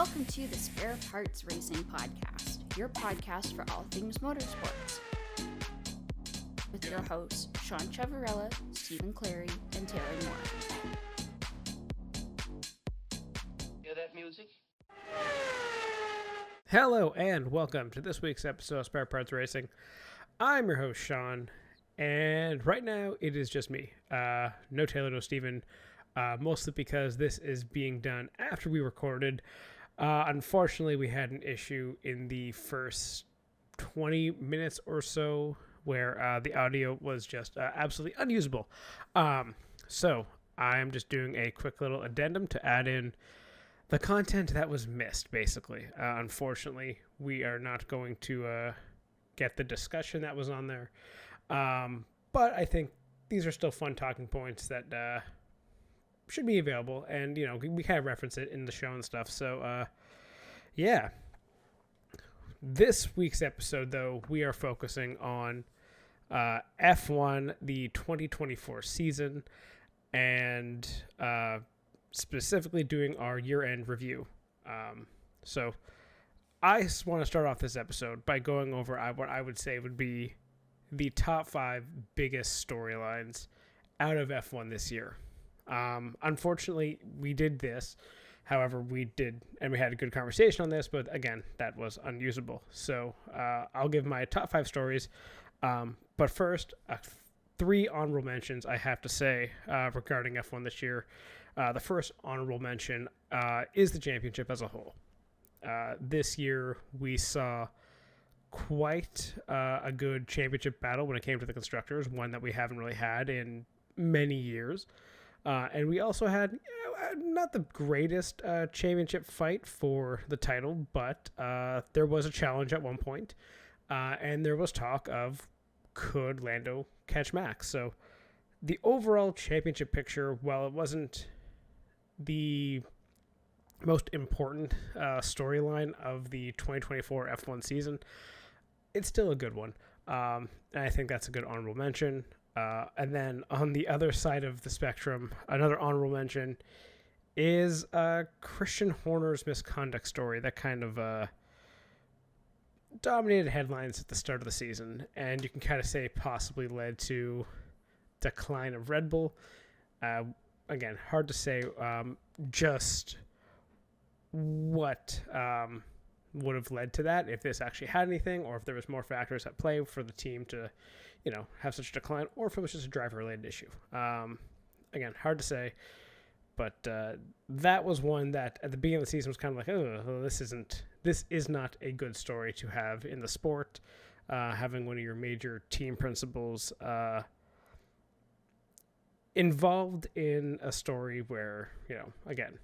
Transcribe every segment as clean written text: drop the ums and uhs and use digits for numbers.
Welcome to the Spare Parts Racing Podcast, your podcast for all things motorsports. With your hosts, Sean Chavarella, Stephen Clary, and Taylor Moore. Hear that music? Hello and welcome to this week's episode of Spare Parts Racing. I'm your host, Sean, and right now it is just me. No Taylor, no Stephen, mostly because this is being done after we recorded. Unfortunately, we had an issue in the first 20 minutes or so where the audio was just absolutely unusable. So I'm just doing a quick little addendum to add in the content that was missed, basically. Unfortunately, we are not going to get the discussion that was on there. But I think these are still fun talking points that should be available. And, you know, we kind of reference it in the show and stuff. So, yeah. This week's episode, though, we are focusing on F1, the 2024 season, and specifically doing our year-end review. So I just want to start off this episode by going over what I would say would be the top 5 biggest storylines out of F1 this year. Unfortunately, we did this. However, we had a good conversation on this, but again, that was unusable. So I'll give my top 5 stories. But first, 3 honorable mentions I have to say regarding F1 this year. The first honorable mention is the championship as a whole. This year, we saw quite a good championship battle when it came to the constructors, one that we haven't really had in many years. And we also had not the greatest championship fight for the title, but there was a challenge at one point, and there was talk of could Lando catch Max. So the overall championship picture, while it wasn't the most important storyline of the 2024 F1 season, it's still a good one. And I think that's a good honorable mention. And then on the other side of the spectrum, another honorable mention is Christian Horner's misconduct story that kind of dominated headlines at the start of the season, and you can kind of say possibly led to decline of Red Bull. Again, hard to say just what would have led to that, if this actually had anything, or if there was more factors at play for the team to, you know, have such a decline, or if it was just a driver-related issue. Again, hard to say, but that was one that at the beginning of the season was kind of like, oh, this is not a good story to have in the sport. Having one of your major team principals involved in a story where, you know, again,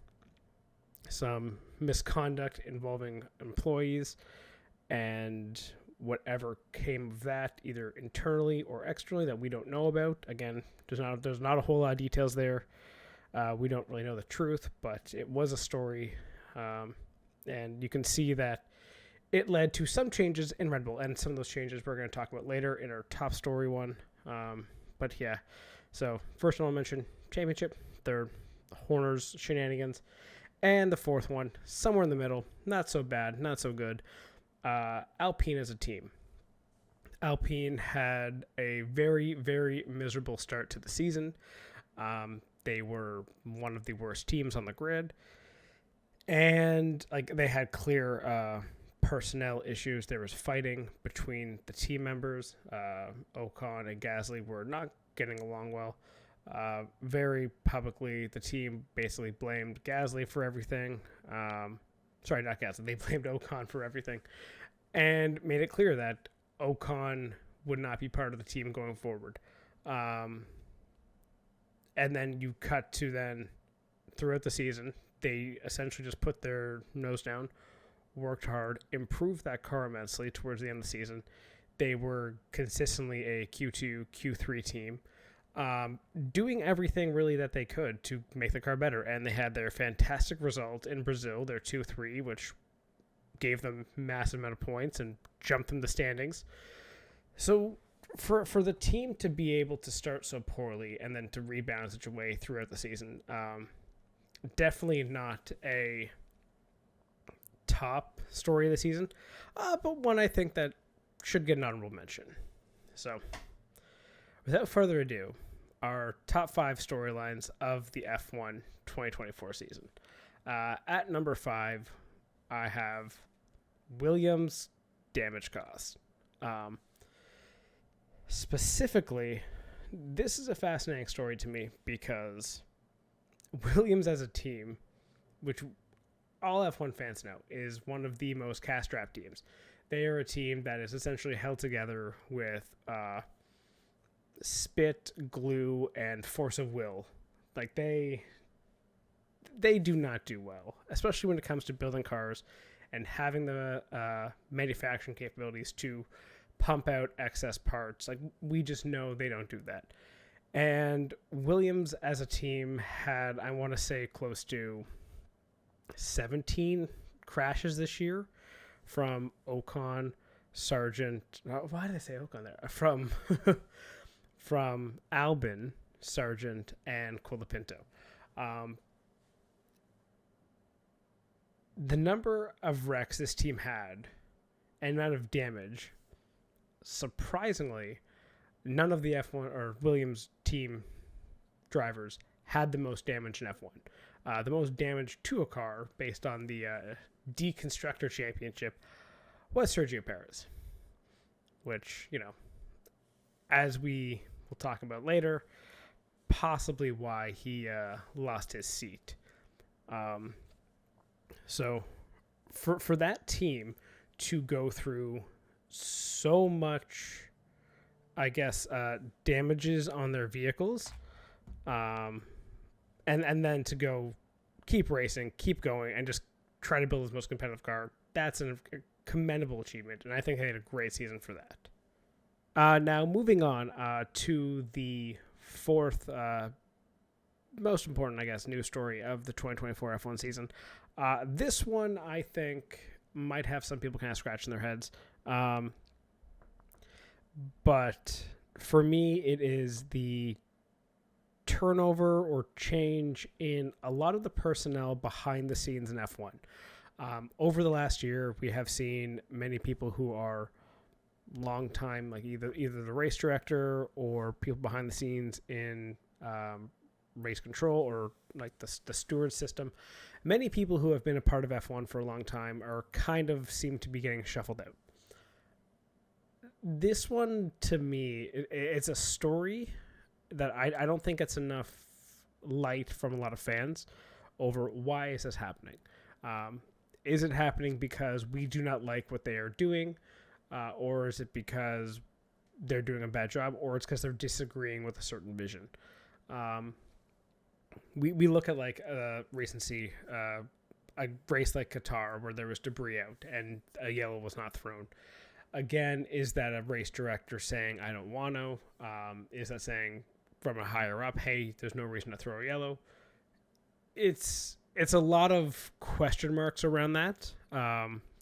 some misconduct involving employees and whatever came of that, either internally or externally, that we don't know about. Again, there's not a whole lot of details there. We don't really know the truth, but it was a story, and you can see that it led to some changes in Red Bull, and some of those changes we're going to talk about later in our top story one. But yeah, so first one I'll mention championship, third Horner's shenanigans, and the fourth one somewhere in the middle, not so bad, not so good. Alpine as a team. Alpine had a very, very miserable start to the season. They were one of the worst teams on the grid, and like they had clear personnel issues. There was fighting between the team members. Ocon and Gasly were not getting along well. Very publicly, the team basically blamed Gasly for everything. Sorry, not Gasly. They blamed Ocon for everything, and made it clear that Ocon would not be part of the team going forward. And then you cut to then throughout the season, they essentially just put their nose down, worked hard, improved that car immensely towards the end of the season. They were consistently a Q2, Q3 team, doing everything really that they could to make the car better. And they had their fantastic result in Brazil, their 2-3, which gave them massive amount of points and jumped them the standings. So for the team to be able to start so poorly and then to rebound in such a way throughout the season, definitely not a top story of the season, but one I think that should get an honorable mention. So, without further ado, our top 5 storylines of the F1 2024 season. At number 5, I have Williams damage cost. Specifically, this is a fascinating story to me because Williams as a team, which all F1 fans know, is one of the most cash-strapped teams. They are a team that is essentially held together with spit, glue, and force of will. Like, they do not do well, especially when it comes to building cars and having the manufacturing capabilities to pump out excess parts. Like, we just know they don't do that. And Williams as a team had, I want to say, close to 17 crashes this year from Ocon, Sargent. Why did I say Ocon there? From Albon, Sargent, and Colapinto. The number of wrecks this team had and amount of damage, surprisingly, none of the F1 or Williams team drivers had the most damage in F1. The most damage to a car, based on the Deconstructor Championship, was Sergio Perez, which, as we will talk about later, possibly why he lost his seat. So for that team to go through so much, I guess, damages on their vehicles, and then to go keep racing, keep going, and just try to build his most competitive car, that's a commendable achievement, and I think they had a great season for that. Now, moving on to the fourth most important, I guess, news story of the 2024 F1 season. This one, I think, might have some people kind of scratching their heads. But for me, it is the turnover or change in a lot of the personnel behind the scenes in F1. Over the last year, we have seen many people who are long time, like either the race director or people behind the scenes in race control or like the steward system. Many people who have been a part of F1 for a long time are kind of seem to be getting shuffled out. This one, to me, it's a story that I don't think it's enough light from a lot of fans over why is this happening. Is it happening because we do not like what they are doing, or is it because they're doing a bad job, or it's because they're disagreeing with a certain vision? We look at like recency, a race like Qatar where there was debris out and a yellow was not thrown. Again, is that a race director saying, I don't want to? Is that saying from a higher up, hey, there's no reason to throw a yellow? It's a lot of question marks around that.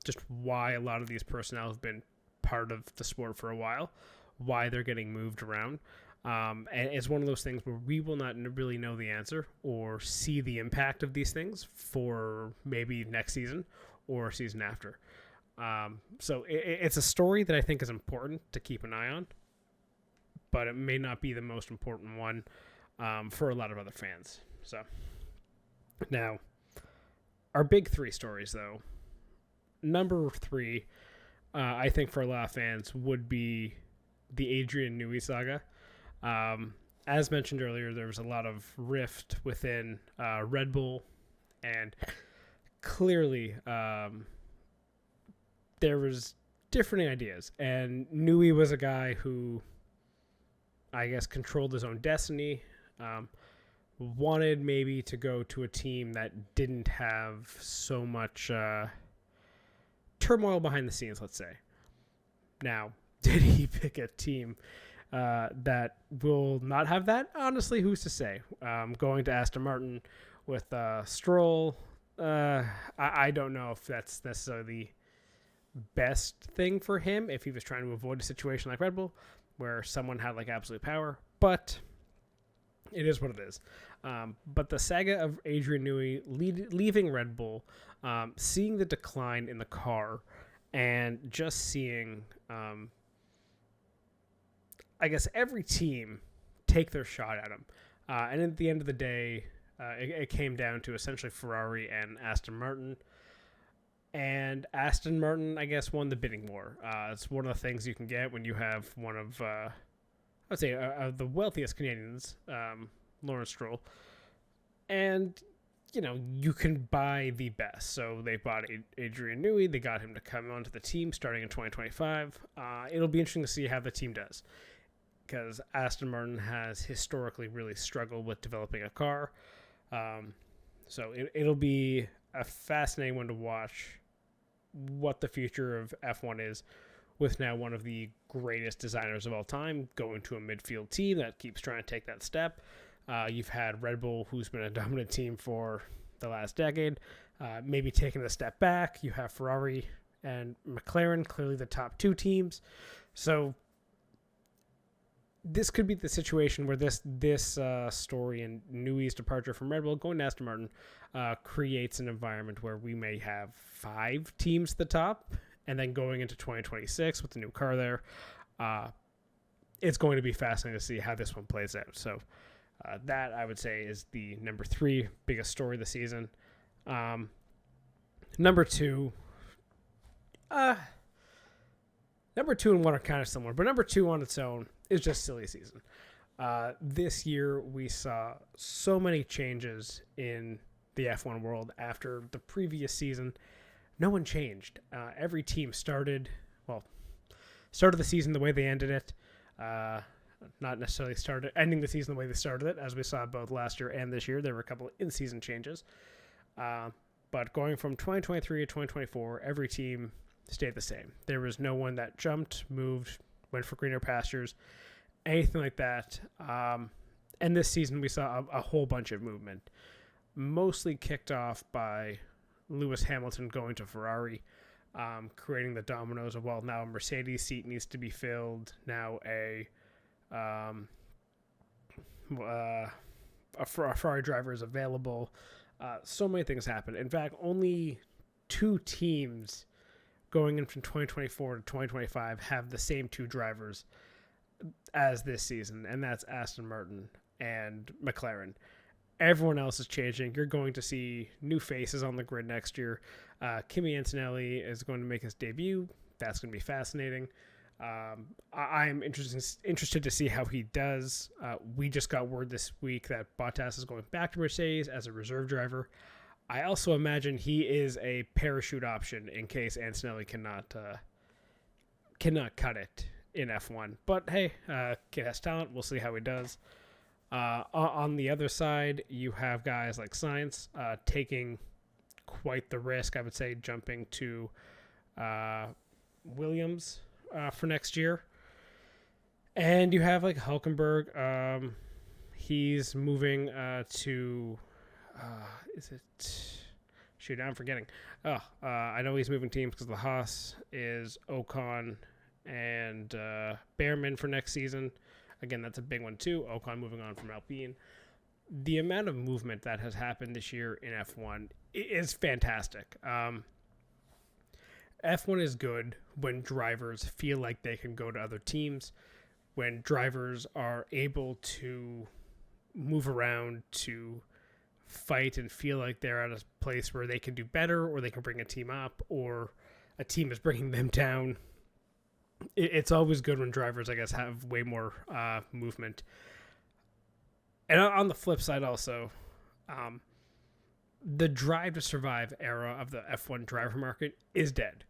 Just why a lot of these personnel have been part of the sport for a while, why they're getting moved around. And it's one of those things where we will not really know the answer or see the impact of these things for maybe next season or season after. So it's a story that I think is important to keep an eye on, but it may not be the most important one for a lot of other fans. So now, our big 3 stories, though. Number 3, I think for a lot of fans, would be the Adrian Newey saga. As mentioned earlier, there was a lot of rift within Red Bull, and clearly there was different ideas. And Newey was a guy who, I guess, controlled his own destiny, wanted maybe to go to a team that didn't have so much turmoil behind the scenes, let's say. Now, did he pick a team that will not have that? Honestly, who's to say? Going to Aston Martin with Stroll, I don't know if that's necessarily the best thing for him if he was trying to avoid a situation like Red Bull where someone had like absolute power. But It is what it is. But the saga of Adrian Newey leaving Red Bull, seeing the decline in the car, and just seeing, I guess, every team take their shot at him. And at the end of the day, it came down to essentially Ferrari and Aston Martin. And Aston Martin, I guess, won the bidding war. It's one of the things you can get when you have one of, I would say, the wealthiest Canadians, Lawrence Stroll. And, you know, you can buy the best. So they bought Adrian Newey. They got him to come onto the team starting in 2025. It'll be interesting to see how the team does, because Aston Martin has historically really struggled with developing a car. So it'll be a fascinating one to watch what the future of F1 is, with now one of the greatest designers of all time going to a midfield team that keeps trying to take that step. You've had Red Bull, who's been a dominant team for the last decade, maybe taking a step back. You have Ferrari and McLaren, clearly the top two teams. So this could be the situation where this story and Newey's departure from Red Bull going to Aston Martin creates an environment where we may have 5 teams at the top, and then going into 2026 with the new car there, it's going to be fascinating to see how this one plays out. So that, I would say, is the number 3 biggest story of the season. Number 2 and 1 are kind of similar, but number 2 on its own is just silly season. This year, we saw so many changes in the F1 world. After the previous season, no one changed. Every team started the season the way they ended it. Not necessarily ending the season the way they started it, as we saw both last year and this year. There were a couple of in-season changes. But going from 2023 to 2024, every team stayed the same. There was no one that jumped, moved, went for greener pastures, anything like that. And this season, we saw a whole bunch of movement, mostly kicked off by Lewis Hamilton going to Ferrari, creating the dominoes of, well, now a Mercedes seat needs to be filled. Now a Ferrari driver is available. So many things happened. In fact, only 2 teams going in from 2024 to 2025 have the same 2 drivers as this season, and that's Aston Martin and McLaren. Everyone else is changing. You're going to see new faces on the grid next year. Kimi Antonelli is going to make his debut. That's going to be fascinating. I'm interested to see how he does. We just got word this week that Bottas is going back to Mercedes as a reserve driver. I also imagine he is a parachute option in case Antonelli cannot cut it in F1. But hey, kid has talent. We'll see how he does. On the other side, you have guys like Sainz taking quite the risk, I would say, jumping to Williams for next year. And you have like Hülkenberg. He's moving to... is it? Shoot, I'm forgetting. I know he's moving teams because the Haas is Ocon and Behrman for next season. Again, that's a big one too. Ocon moving on from Alpine. The amount of movement that has happened this year in F1 is fantastic. F1 is good when drivers feel like they can go to other teams, when drivers are able to move around, to fight and feel like they're at a place where they can do better, or they can bring a team up, or a team is bringing them down. It's always good when drivers, I guess, have way more movement. And on the flip side also, the Drive to Survive era of the F1 driver market is dead.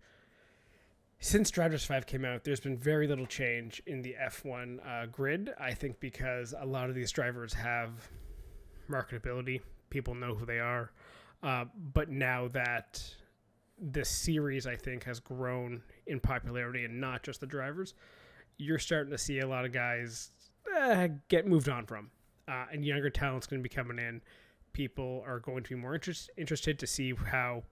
Since Drive to Survive came out, there's been very little change in the F1 grid, I think because a lot of these drivers have marketability. People know who they are. But now that this series, I think, has grown in popularity and not just the drivers, you're starting to see a lot of guys get moved on from. And younger talent's going to be coming in. People are going to be more interested to see how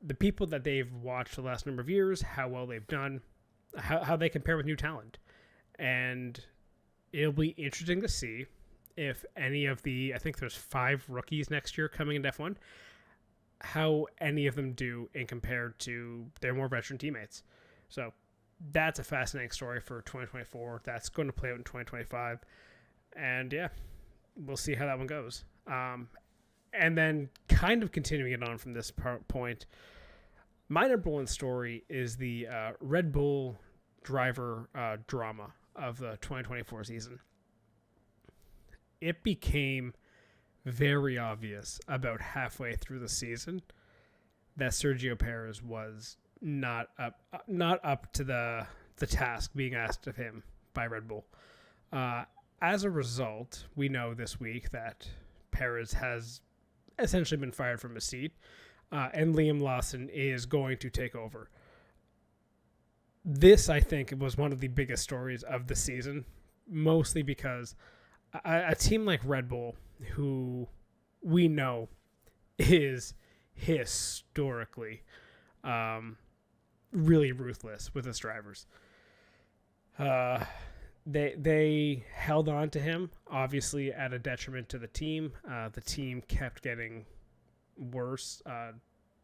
the people that they've watched the last number of years, how well they've done, how they compare with new talent. And it'll be interesting to see if any of I think there's 5 rookies next year coming into F1, how any of them do in compared to their more veteran teammates. So that's a fascinating story for 2024. That's going to play out in 2025. And yeah, we'll see how that one goes. And then kind of continuing it on from this point, my number one story is the Red Bull driver drama of the 2024 season. It became very obvious about halfway through the season that Sergio Perez was not up to the task being asked of him by Red Bull. As a result, we know this week that Perez has essentially been fired from his seat, and Liam Lawson is going to take over. This, I think, was one of the biggest stories of the season, mostly because a team like Red Bull, who we know is historically really ruthless with its drivers, they held on to him, obviously at a detriment to the team. The team kept getting worse,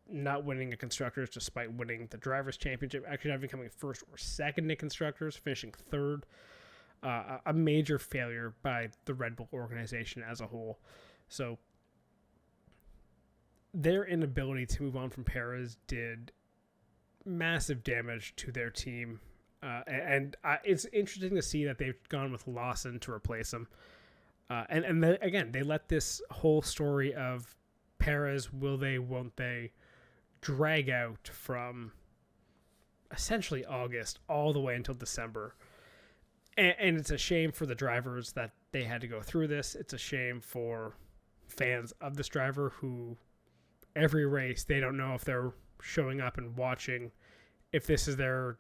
not winning a Constructors despite winning the Drivers' Championship, actually not becoming first or second in Constructors, finishing third. A major failure by the Red Bull organization as a whole. So their inability to move on from Perez did massive damage to their team. And it's interesting to see that they've gone with Lawson to replace him. And again, they let this whole story of Perez, will they, won't they, drag out from essentially August all the way until December. And it's a shame for the drivers that they had to go through this. It's a shame for fans of this driver who every race, they don't know if they're showing up and watching, if this is their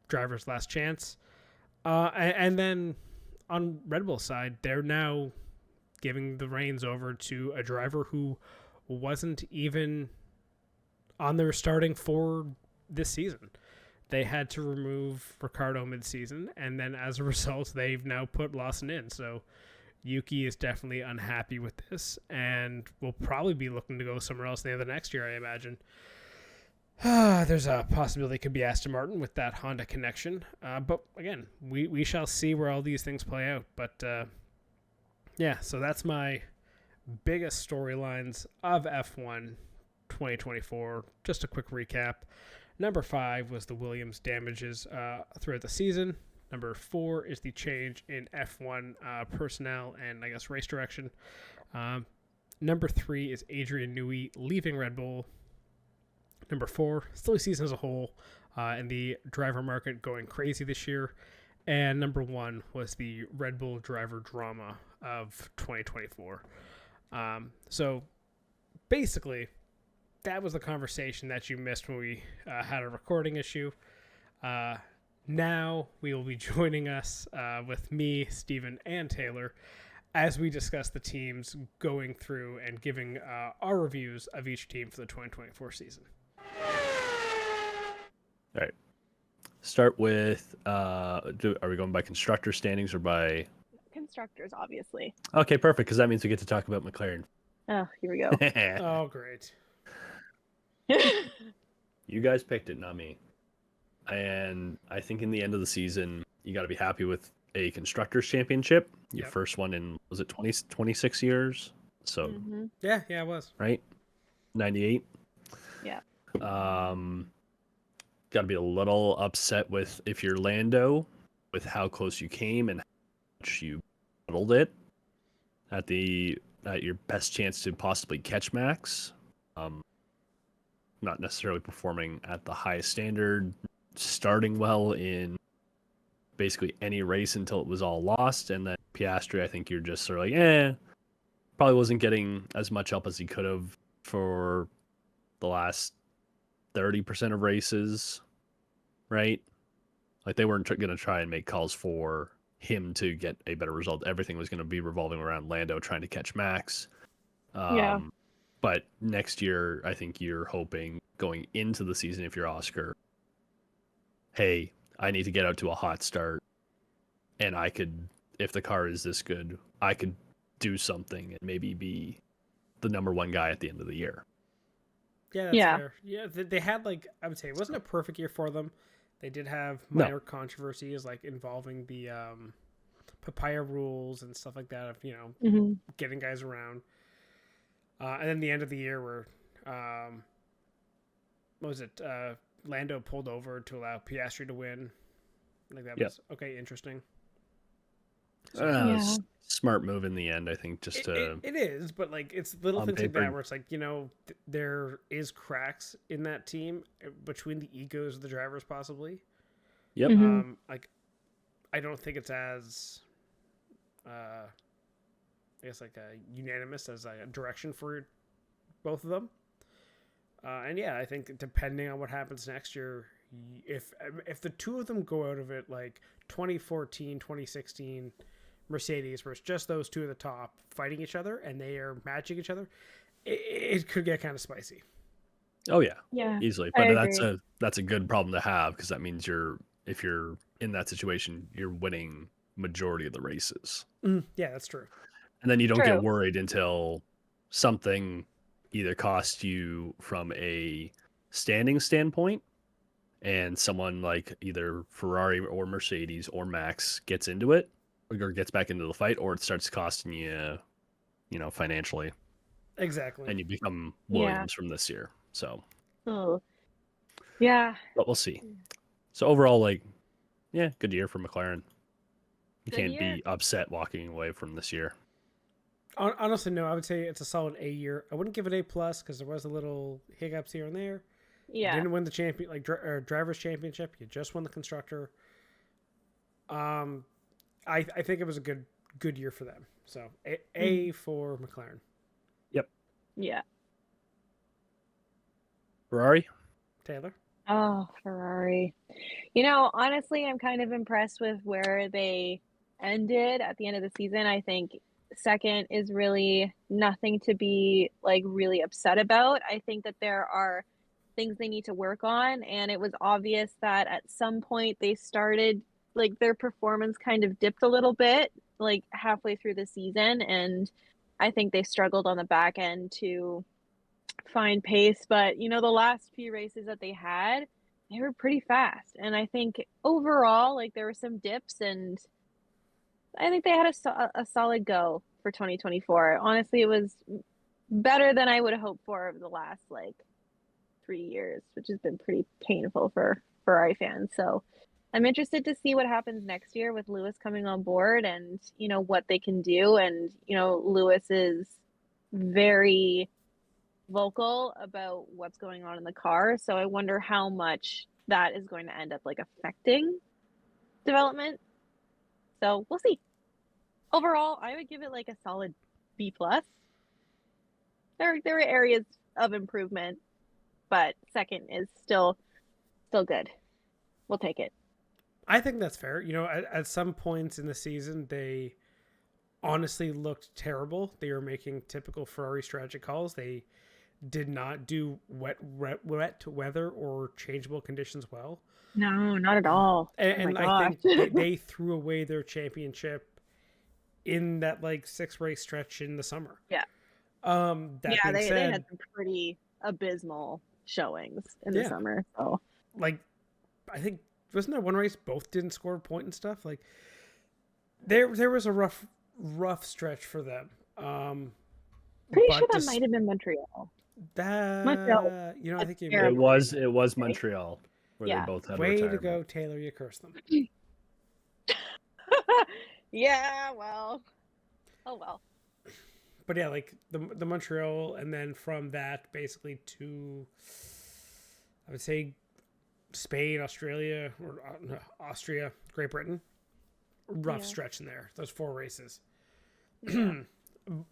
driver's last chance. And then on Red Bull's side, they're now giving the reins over to a driver who wasn't even on their starting for this season. They had to remove Ricardo mid-season, and then as a result, they've now put Lawson in. So Yuki is definitely unhappy with this, and will probably be looking to go somewhere else the next year, I imagine. There's a possibility it could be Aston Martin with that Honda connection. But again, we shall see where all these things play out. But yeah, so that's my biggest storylines of F1 2024. Just a quick recap. Number 5 was the Williams damages throughout the season. Number 4 is the change in F1 personnel and, I guess, race direction. Number 3 is Adrian Newey leaving Red Bull. Number 4, silly season as a whole, and the driver market going crazy this year. And number 1 was the Red Bull driver drama of 2024. So basically, that was the conversation that you missed when we had a recording issue. Now we will be joining us with me, Steven, and Taylor as we discuss the teams going through and giving our reviews of each team for the 2024 season. All right. Start with, are we going by constructor standings or by... Constructors, obviously. Okay, perfect, because that means we get to talk about McLaren. Oh, here we go. Oh, great. You guys picked it, not me. And I think in the end of the season, you got to be happy with a Constructors Championship. Your first one in, was it 26 years? So Yeah, it was. Right? 98? Yeah. Got to be a little upset with, if you're Lando, with how close you came and how much you battled it at your best chance to possibly catch Max. Not necessarily performing at the highest standard, starting well in basically any race until it was all lost. And then Piastri, I think you're just sort of like, probably wasn't getting as much help as he could have for the last 30% of races, right? Like they weren't going to try and make calls for him to get a better result. Everything was going to be revolving around Lando trying to catch Max. But next year, I think you're hoping going into the season, if you're Oscar, hey, I need to get out to a hot start. And I could, if the car is this good, I could do something and maybe be the number one guy at the end of the year. Yeah, that's Yeah. fair. Yeah, they had like I would say it wasn't a perfect year for them. They did have No. minor controversies like involving the papaya rules and stuff like that of Hmm. getting guys around. And then the end of the year where what was it? Lando pulled over to allow Piastri to win. Like that Yep. was okay, interesting. Yeah. Smart move in the end, I think, just to It is, but like it's little on things like paper. that where it's like there is cracks in that team between the egos of the drivers possibly. Yep. Mhm. Like I don't think it's as I guess like a unanimous as like a direction for both of them. And yeah, I think depending on what happens next year, if the two of them go out of it like 2014, 2016 Mercedes, where it's just those two at the top fighting each other and they are matching each other, it could get kind of spicy. Oh yeah, Yeah. easily. I But agree. that's a good problem to have, because that means if you're in that situation, you're winning majority of the races. Yeah, that's true. And then you don't True. get worried until something either costs you from a standing standpoint, and someone like either Ferrari or Mercedes or Max gets into it or gets back into the fight, or it starts costing you, financially, Exactly. and you become Yeah. Williams from this year. So, Oh. Yeah. but we'll see. So overall, like, yeah, good year for McLaren. You Good can't year. be upset walking away from this year. Honestly, no. I would say it's a solid A year. I wouldn't give it A plus because there was a little hiccups here and there. You Yeah. didn't win the champion drivers championship. You just won the constructor. I think it was a good year for them. So A for McLaren. Yeah. Ferrari? Taylor. Oh, Ferrari. Honestly, I'm kind of impressed with where they ended at the end of the season. I think second is really nothing to be like really upset about. I think that there are things they need to work on, and it was obvious that at some point they started like their performance kind of dipped a little bit like halfway through the season, and I think they struggled on the back end to find pace. But the last few races that they had, they were pretty fast, and I think overall like there were some dips, and I think they had a solid go for 2024. Honestly, it was better than I would have hoped for over the last like 3 years, which has been pretty painful for Ferrari fans. So I'm interested to see what happens next year with Lewis coming on board, and what they can do. And Lewis is very vocal about what's going on in the car, so I wonder how much that is going to end up like affecting development. So we'll see. Overall, I would give it like a solid B plus. There were areas of improvement, but second is still good. We'll take it. I think that's fair. At some points in the season, they honestly looked terrible. They were making typical Ferrari strategy calls. They did not do wet weather or changeable conditions well. No, not at all. And oh my I gosh. think they threw away their championship in that like 6 race stretch in the summer. Yeah. That being they said, had some pretty abysmal showings in the summer. So like, I think wasn't there one race both didn't score a point and stuff? Like, there was a rough stretch for them. pretty sure that might have been Montreal. Montreal. I think It was Montreal where they both had way retirement. to go, Taylor. You cursed them. Yeah, well. Oh well. But yeah, like the Montreal, and then from that basically to, I would say, Spain, Australia, or Austria, Great Britain. Rough stretch in there. Those 4 races. Yeah.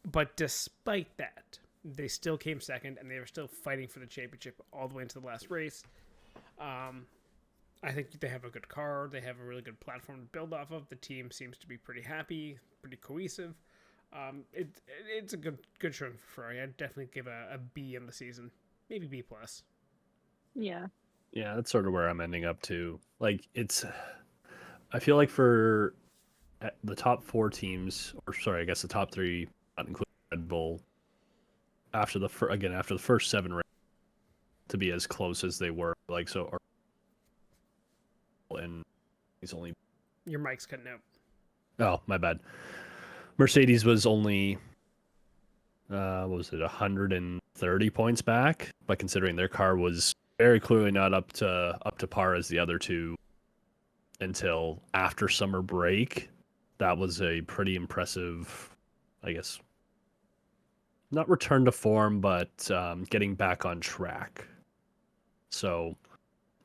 But despite that, they still came second, and they were still fighting for the championship all the way into the last race. I think they have a good car. They have a really good platform to build off of. The team seems to be pretty happy, pretty cohesive. It's a good showing for Ferrari. I'd definitely give a B in the season, maybe B plus. Yeah. Yeah, that's sort of where I'm ending up too. Like I feel like for the top 4 teams, or sorry, I guess the top 3 not including Red Bull, after the first 7 to be as close as they were, like so. And he's only. Your mic's cutting out. Oh, my bad. Mercedes was only, what was it, 130 points back, but considering their car was very clearly not up to par as the other two until after summer break, that was a pretty impressive, I guess, not return to form, but getting back on track. So,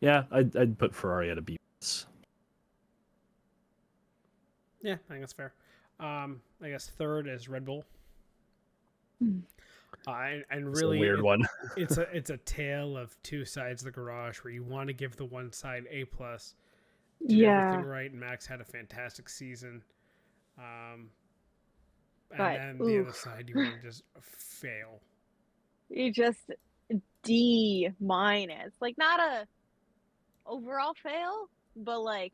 yeah, I'd put Ferrari at a B+. Yeah, I think that's fair. I guess third is Red Bull. And It's really, a weird one. it's a tale of two sides of the garage where you want to give the one side A+, did everything right, and Max had a fantastic season. And But, then the other side, you want to just fail. You just D-, like not a overall fail, but like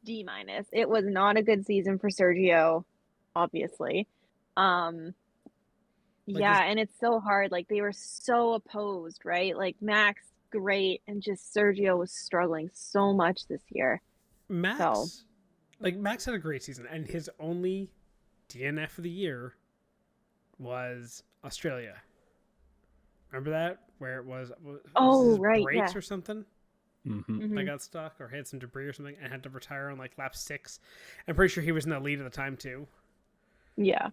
D-. It was not a good season for Sergio, obviously. Yeah, and it's so hard. Like they were so opposed, right? Like Max, great, and just Sergio was struggling so much this year. Max had a great season, and his only DNF of the year was Australia. Remember that? Where it was his right, brakes yeah. or something? Mm-hmm. That got stuck or hit some debris or something and had to retire on like lap 6. I'm pretty sure he was in the lead at the time too. Yeah.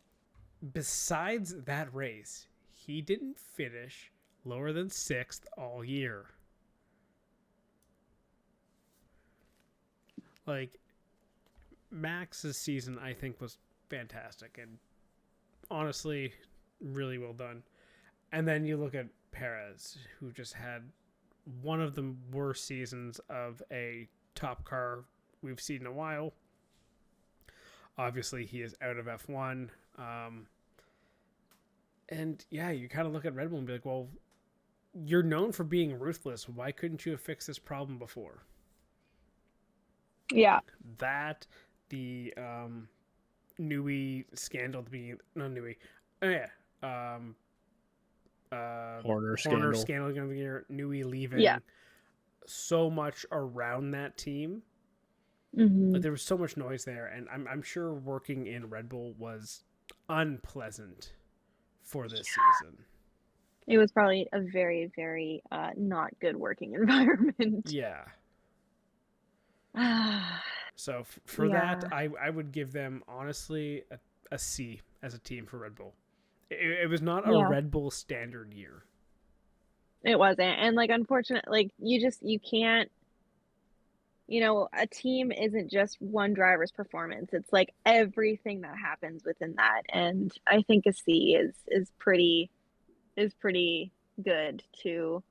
Besides that race, he didn't finish lower than 6th all year. Like, Max's season, I think, was fantastic and honestly really well done. And then you look at Perez, who just had one of the worst seasons of a top car we've seen in a while. Obviously, he is out of F1. And yeah, you kind of look at Red Bull and be like, well, you're known for being ruthless. Why couldn't you have fixed this problem before? Yeah. That, the Newey scandal to be, not Newey. Oh, yeah. Horner scandal of the year, Newey leaving. Yeah. So much around that team. Mm-hmm. Like, there was so much noise there, and I'm sure working in Red Bull was unpleasant for this season. It was probably a very, very not good working environment. Yeah. So for that, I would give them, honestly, a C as a team for Red Bull. It was not a Red Bull standard year. It wasn't. And, like, unfortunately, like, you can't, a team isn't just one driver's performance. It's, like, everything that happens within that. And I think a C is pretty good to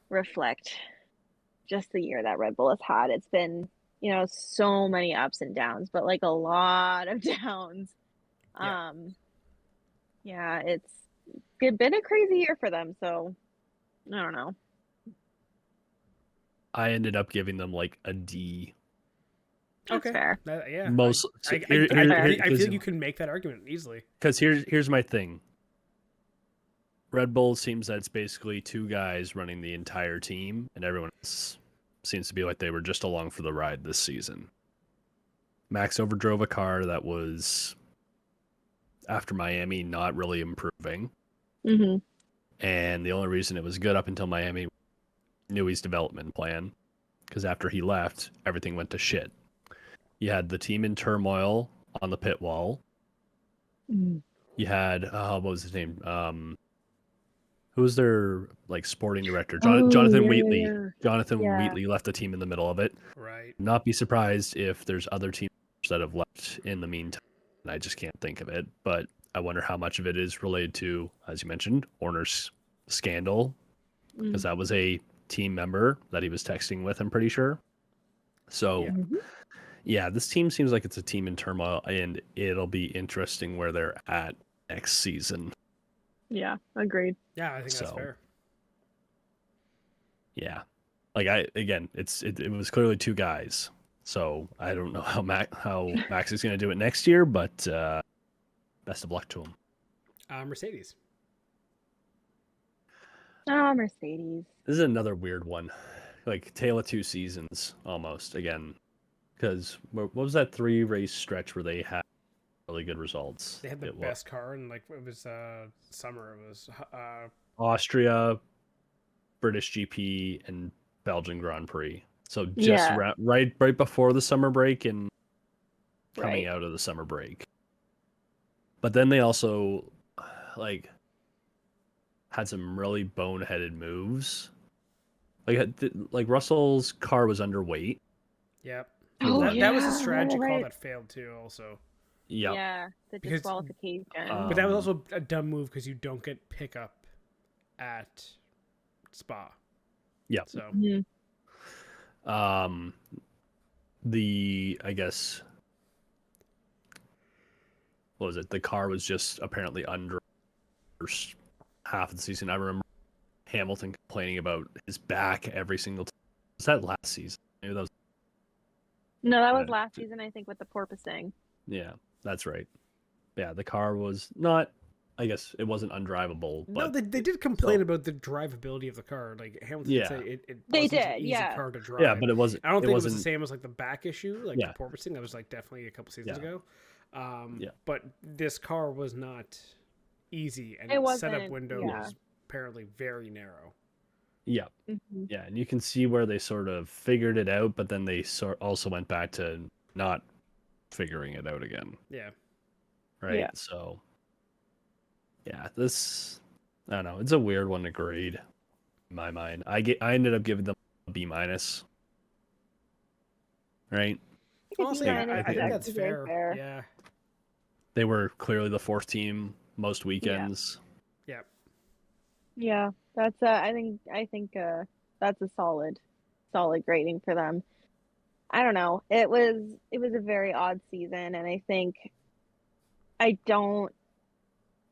reflect just the year that Red Bull has had. It's been, so many ups and downs, but, like, a lot of downs. Yeah, it's been a crazy year for them, so I don't know. I ended up giving them like a D. That's fair. Yeah. I feel you can make that argument easily. Because here's my thing. Red Bull seems that it's basically 2 guys running the entire team, and everyone else seems to be like they were just along for the ride this season. Max overdrove a car that was, after Miami, not really improving. Mm-hmm. And the only reason it was good up until Miami, Newey's development plan, because after he left, everything went to shit. You had the team in turmoil on the pit wall. Mm-hmm. You had, what was his name? Who was their sporting director? Jonathan Wheatley. Yeah. Jonathan Wheatley left the team in the middle of it. Right. Not be surprised if there's other teams that have left in the meantime. And I just can't think of it. But I wonder how much of it is related to, as you mentioned, Horner's scandal, because that was a team member that he was texting with, I'm pretty sure. So, yeah, this team seems like it's a team in turmoil, and it'll be interesting where they're at next season. Yeah, agreed. Yeah, I think that's fair. Yeah. It was clearly 2 guys. So I don't know how Max is going to do it next year, but best of luck to them. Mercedes. Oh, Mercedes. This is another weird one, like tale of two seasons almost again, because what was that 3-race stretch where they had really good results? They had the best car, and like it was summer. It was Austria, British GP, and Belgian Grand Prix. So just right before the summer break and coming out of the summer break. But then they also like had some really boneheaded moves. Like Russell's car was underweight. Yep. Oh, that was a strategy right. call that failed too. Also. Yep. Yeah, the disqualification. But that was also a dumb move because you don't get pickup at Spa. Yeah. So. Mhm. I guess, what was it? The car was just apparently under first half of the season. I remember Hamilton complaining about his back every single time. Was that last season? Maybe that was. No, that was last season, I think, with the porpoising. Yeah, that's right. Yeah, the car was not. I guess it wasn't undrivable. But no, they did complain about the drivability of the car. Like Hamilton Yeah. said, it They wasn't did, an easy yeah. car to drive. Yeah, but it wasn't. I don't think it was wasn't the same as like the back issue, like Yeah. the porpoising. That was like definitely a couple seasons Yeah. ago. Yeah. But this car was not easy, and It its setup wasn't, window yeah. was apparently very narrow. Yeah, Mhm. yeah, and you can see where they sort of figured it out, but then they also went back to not figuring it out again. Yeah. Right. Yeah. So. Yeah, this. I don't know. It's a weird one to grade. In my mind, I ended up giving them a B-. Right. Honestly, Yeah, I think that's very fair. Yeah. They were clearly the fourth team most weekends. Yeah. Yeah, that's I think that's a solid grading for them. I don't know. It was a very odd season, and I think I don't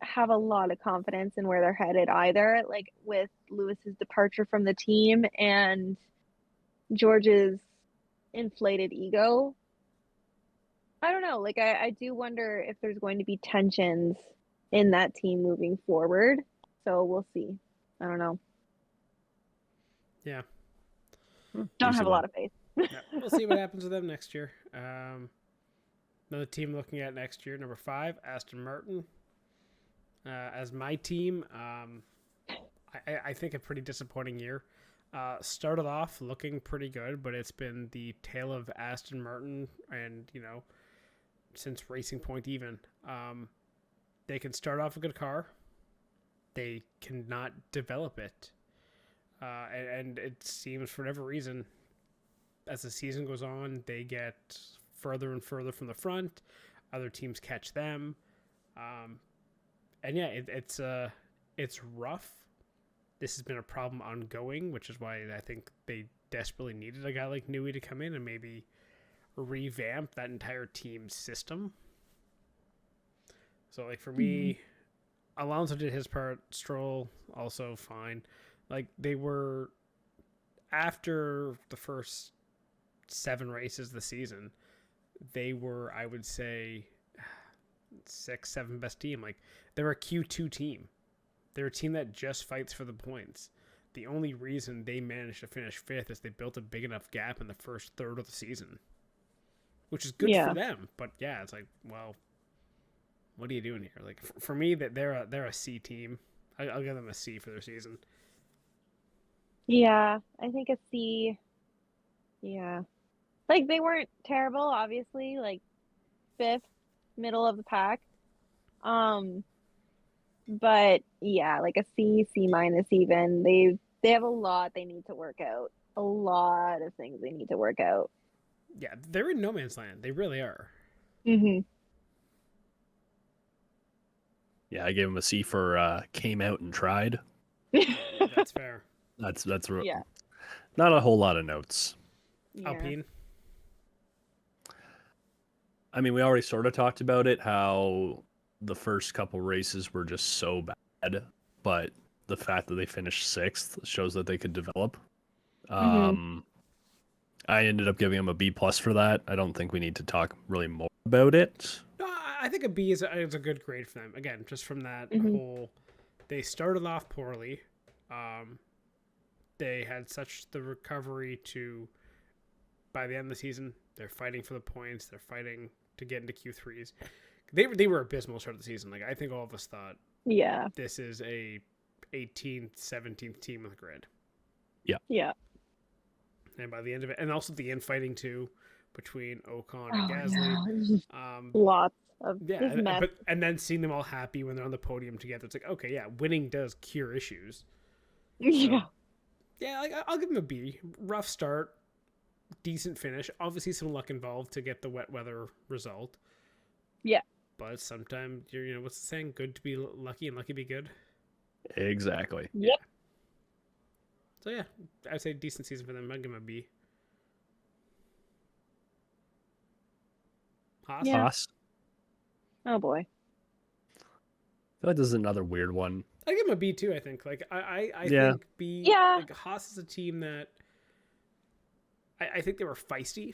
have a lot of confidence in where they're headed either. Like with Lewis's departure from the team and George's inflated ego. I don't know. Like I do wonder if there's going to be tensions in that team moving forward. So we'll see. I don't know. Yeah. Don't have a lot of faith. Yeah, we'll see what happens with them next year. Another team looking at next year, number 5, Aston Martin. As my team, I think a pretty disappointing year. Started off looking pretty good, but it's been the tale of Aston Martin, and since Racing Point even. They can start off a good car. They cannot develop it. And it seems for whatever reason, as the season goes on, they get further and further from the front. Other teams catch them. And yeah, it's rough. This has been a problem ongoing, which is why I think they desperately needed a guy like Newey to come in and maybe revamp that entire team system. So, like, for me, Alonso did his part. Stroll, also fine. Like, they were, after the first 7 races of the season, they were, I would say, 6, 7 best team. Like, they're a Q2 team. They're a team that just fights for the points. The only reason they managed to finish 5th is they built a big enough gap in the first third of the season, which is good for them. But yeah, it's like, well, what are you doing here? Like, for me, that they're a C team. I'll give them a C for their season. Yeah, I think a C. Yeah. Like, they weren't terrible, obviously. Like, 5th, middle of the pack. But yeah, like a C, C- even. They have a lot they need to work out. A lot of things they need to work out. Yeah, they're in no man's land. They really are. Mm-hmm. Yeah, I gave him a C for came out and tried. That's fair. That's Yeah. Not a whole lot of notes. Yeah. Alpine. I mean, we already sort of talked about it, how the first couple races were just so bad, but the fact that they finished 6th shows that they could develop. I ended up giving them a B+ for that. I don't think we need to talk really more about it. No, I think a B is a good grade for them. Again, just from that whole, they started off poorly. They had such the recovery to, by the end of the season, they're fighting for the points. They're fighting to get into Q3s. They were abysmal to start of the season. Like, I think all of us thought, Yeah. this is a 18th, 17th team with a grid. Yeah. And by the end of it, and also the infighting too, between Ocon and Gasly. Yeah. Lots of Yeah, mess. and then seeing them all happy when they're on the podium together, it's like, okay, yeah, winning does cure issues. Yeah. Yeah, like, I'll give them a B. Rough start, decent finish. Obviously, some luck involved to get the wet weather result. Yeah. But sometimes what's the saying? Good to be lucky and lucky to be good. Exactly. Yep. So yeah, I'd say decent season for them. I'd give them a B. Haas? Yeah. Haas. Oh boy. I feel like this is another weird one. I give them a B too. I think. Like I Yeah. think B. Yeah. Like Haas is a team that I think they were feisty.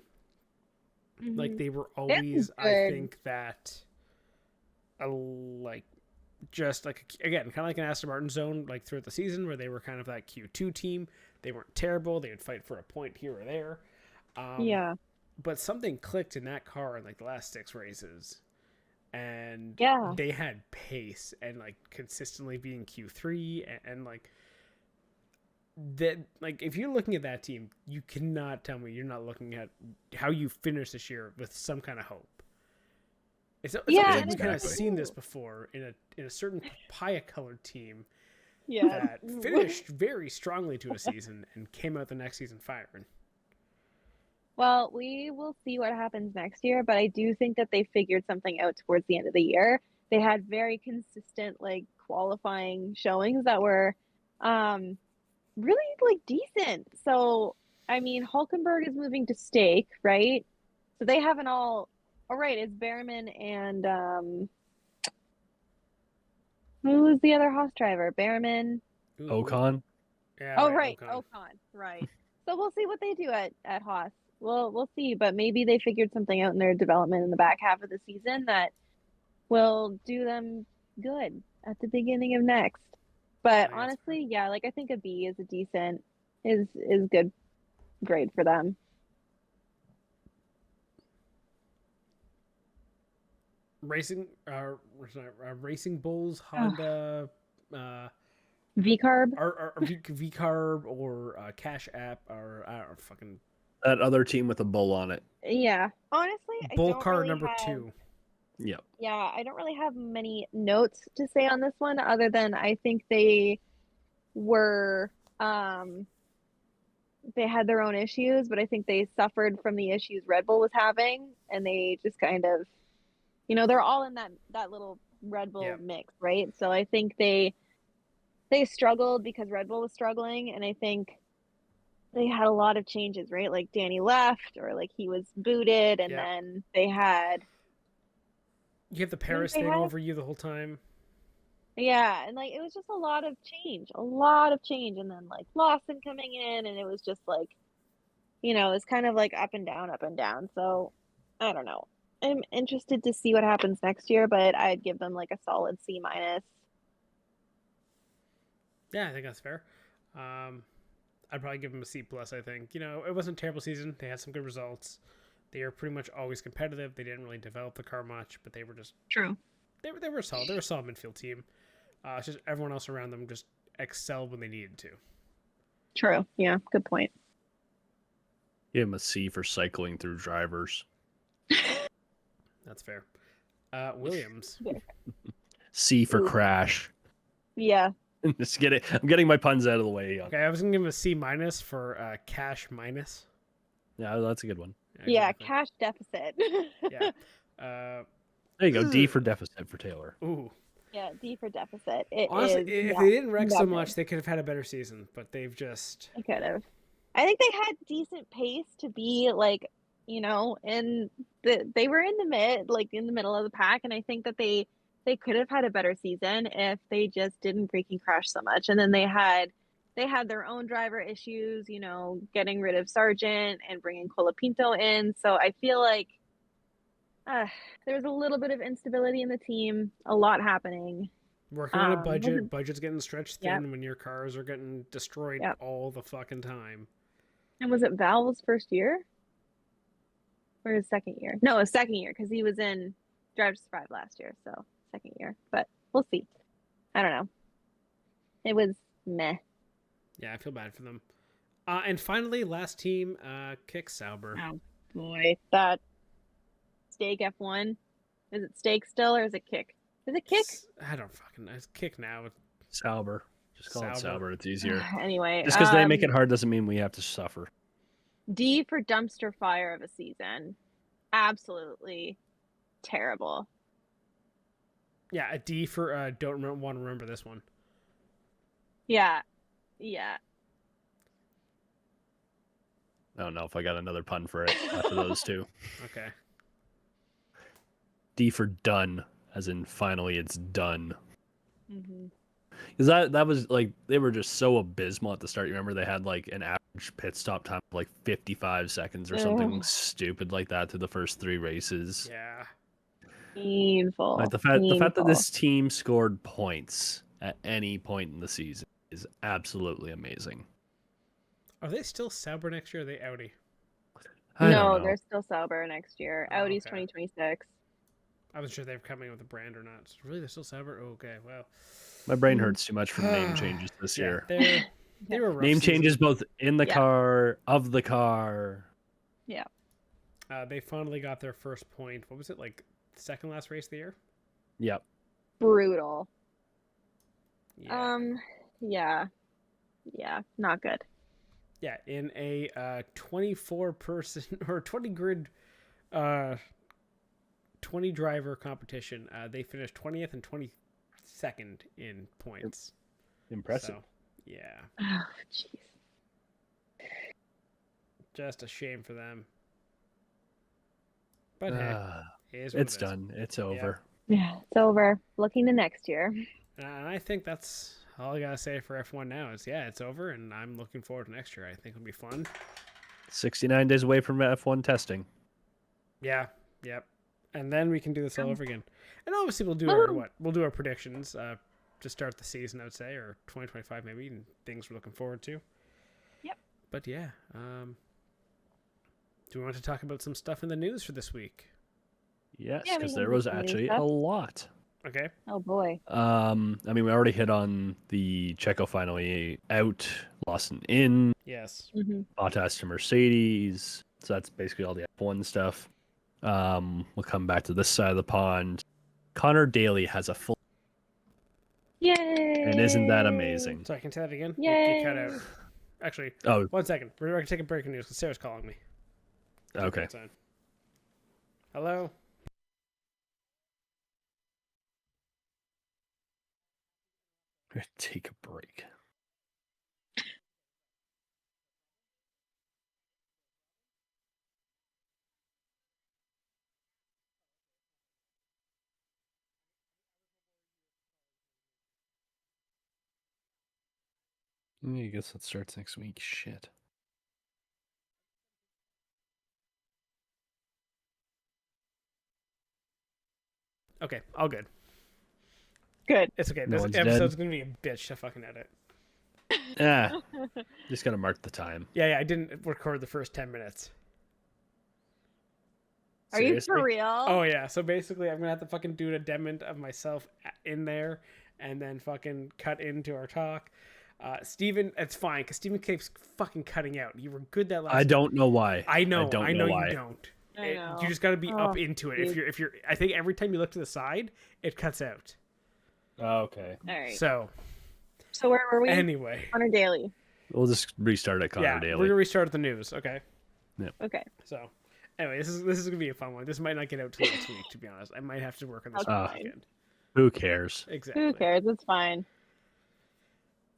Like they were always. I think that. Like, just like again, kind of like an Aston Martin zone, like throughout the season, where they were kind of that Q2 team. They weren't terrible. They would fight for a point here or there. Yeah. But something clicked in that car in like the last 6 races. And Yeah. they had pace and like consistently being Q3 and like that. Like if you're looking at that team, you cannot tell me you're not looking at how you finish this year with some kind of hope. It's like we've kind of seen this before in a certain papaya colored team that finished very strongly to a season and came out the next season firing. Well, we will see what happens next year, but I do think that they figured something out towards the end of the year. They had very consistent like qualifying showings that were really like decent. So I mean, Hulkenberg is moving to stake, right? So they have an all right, it's Behrman and who was the other Haas driver? Behrman. Ocon. Yeah, Oh, right. Ocon. Right. So we'll see what they do at Haas. We'll see, but maybe they figured something out in their development in the back half of the season that will do them good at the beginning of next. But honestly, yeah, like I think a B is a decent is good grade for them. Racing Bulls, Honda, V-Carb or V-Carb or Cash App or I don't know, fucking that other team with a bull on it. Yeah, honestly, Bull I don't car really number have, 2. Yep. Yeah, I don't really have many notes to say on this one other than I think they were they had their own issues, but I think they suffered from the issues Red Bull was having, and they just kind of, they're all in that little Red Bull mix, right? So I think they struggled because Red Bull was struggling, and I think they had a lot of changes, right? Like Danny left, or like he was booted, and then they had. You have the Paris thing over you the whole time. Yeah, and like it was just a lot of change, and then like Lawson coming in, and it was just like, it's kind of like up and down. So I don't know. I'm interested to see what happens next year, but I'd give them like a solid C-. Yeah, I think that's fair. I'd probably give them a C+. I think it wasn't a terrible season. They had some good results. They were pretty much always competitive. They didn't really develop the car much, but they were just true. They were solid. They were a solid midfield team. It's just everyone else around them just excelled when they needed to. True. Yeah. Good point. Give him a C for cycling through drivers. That's fair. Williams. C for crash. Yeah. Just get it. I'm getting my puns out of the way. Okay, I was gonna give him a C- for cash minus. Yeah, that's a good one. Yeah, cash deficit. Yeah. There you go. D for deficit for Taylor. Ooh. Yeah, D for deficit. Honestly, if they didn't wreck so much, they could have had a better season, but they've just. They could have. I think they had decent pace to be like, they were in the middle of the pack, and I think that they could have had a better season if they just didn't freaking crash so much. And then they had their own driver issues, getting rid of Sargent and bringing Colapinto in. So I feel like, there was a little bit of instability in the team, a lot happening. Working on a budget. wasn't- Budget's getting stretched Yep. thin when your cars are getting destroyed Yep. all the fucking time. And was it Valve's first year? Or his second year? No, his second year, because he was in Drive to Survive last year, so second year. But we'll see. I don't know. It was meh. Yeah, I feel bad for them. And finally, last team, Kick Sauber. Oh boy, that Steak F1. Is it Steak still or is it Kick? Is it Kick? I don't fucking know. It's Kick now. Sauber. Just call it Sauber. Sauber. It's easier. Anyway, Just because they make it hard doesn't mean we have to suffer. D for dumpster fire of a season. Absolutely terrible. Yeah, a D for don't want to remember this one. Yeah. Yeah. I don't know if I got another pun for it after those two. Okay. D for done, as in finally it's done. Mm-hmm. Because that was like, they were just so abysmal at the start. You remember they had like an average pit stop time of like 55 seconds or something Ugh. stupid like that through the first 3 races. Yeah. Painful. Like the fact that Painful. this team scored points at any point in the season is absolutely amazing. Are they still Sauber next year? Or are they Audi? I don't No, know. they're still Sauber next year. Oh, Audi's okay. 2026. I wasn't sure they were coming with a brand or not. Really, they're still Sauber? Oh, okay, well. My brain hurts too much from name changes this Yeah, year. they were a rough Name season. changes both in the Yeah. car, of the car. Yeah. They finally got their first point. What was it, like second last race of the year? Yep. Brutal. Yeah. Yeah. Yeah, not good. Yeah, in a 24 person or 20 grid 20 driver competition, they finished 20th and 22nd in points. Impressive. So, yeah, Oh, jeez. just a shame for them. But hey, it is what It's it is. done. It's over. Yeah, it's over. Looking to next year. And I think that's all I gotta say for F1 now. Is yeah, it's over, and I'm looking forward to next year. I think it'll be fun. 69 days away from F1 testing. Yeah, yep. And then we can do this all over again. And obviously we'll do our Woohoo. we'll do our predictions to start the season, I would say, or 2025 maybe, and things we're looking forward to. Yep. But yeah, do we want to talk about some stuff in the news for this week? Yes, Yeah, we because can there do was some new actually stuff. a lot. Okay. Oh boy. I mean, we already hit on the Checo finally out, Lawson in, Yes. Mm-hmm. Bottas to Mercedes. So that's basically all the F1 stuff. We'll come back to this side of the pond. Connor Daly has a full, Yay! and isn't that amazing? So I can say that again. Yay! You cut out. Actually, Oh, 1 second. We're going to take a break in news because Sarah's calling me. okay. That's fine. Hello. Take a break. I guess that starts next week. Shit. Okay, all good. Good. It's okay. No This one's episode's dead. going to be a bitch to fucking edit. Ah, just gotta mark the time. Yeah, I didn't record the first 10 minutes. Are you Seriously? for real? Oh yeah, so basically I'm gonna have to fucking do a dement of myself in there, and then fucking cut into our talk. Steven, it's fine because Steven keeps fucking cutting out. You were good that last. I don't know why. I know. don't I know why. you don't. I know. You just got to be up Oh, into it. dude. If you're, I think every time you look to the side, it cuts out. Oh, okay. All right. So So where were we? anyway, Connor Daly. We'll just restart at Connor yeah, Daly. we're gonna restart the news. Okay. Okay. So anyway, this is gonna be a fun one. This might not get out till next week. To be honest, I might have to work on this Okay. one weekend. Who cares? Exactly. Who cares? It's fine.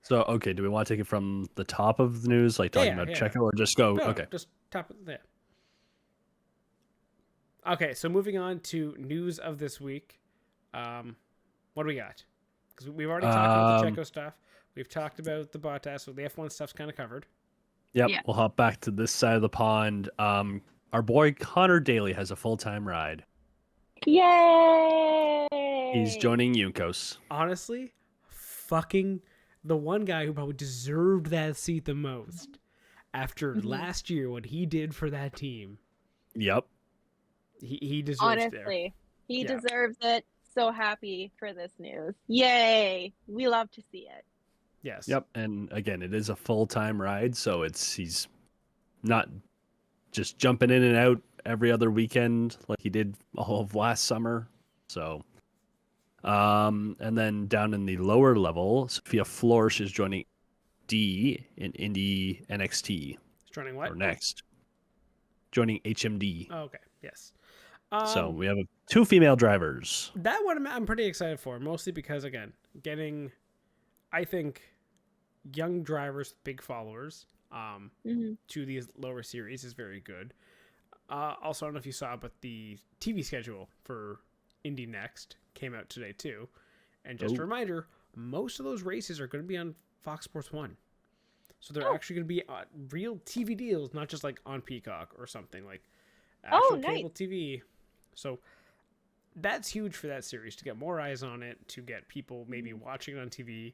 So, okay, do we want to take it from the top of the news, like talking Yeah, about yeah. Checo, or just go? No, Okay. just top of there. Okay, so moving on to news of this week. What do we got? Because we've already talked about the Checo stuff. We've talked about the Bottas, so the F1 stuff's kind of covered. Yep. Yeah. We'll hop back to this side of the pond. Our boy Connor Daly has a full-time ride. Yay! He's joining Yunkos. Honestly, fucking the one guy who probably deserved that seat the most after last year, what he did for that team. Yep. He deserves Honestly, he deserves it. So happy for this news. Yay! We love to see it. Yes. Yep. And again, it is a full-time ride, so he's not just jumping in and out every other weekend like he did all of last summer. So, and then down in the lower level, Sophia Florsch is joining D in Indy NXT. He's joining what? Or next. Joining HMD. Oh, okay. Yes. So we have 2 female drivers. That one I'm pretty excited for, mostly because, again, getting, I think, young drivers with big followers to these lower series is very good. Also, I don't know if you saw, but the TV schedule for Indy Next came out today, too. And just a reminder, most of those races are going to be on Fox Sports 1. So they're actually going to be real TV deals, not just like on Peacock or something, like actual cable TV. So that's huge for that series, to get more eyes on it, to get people maybe watching it on TV.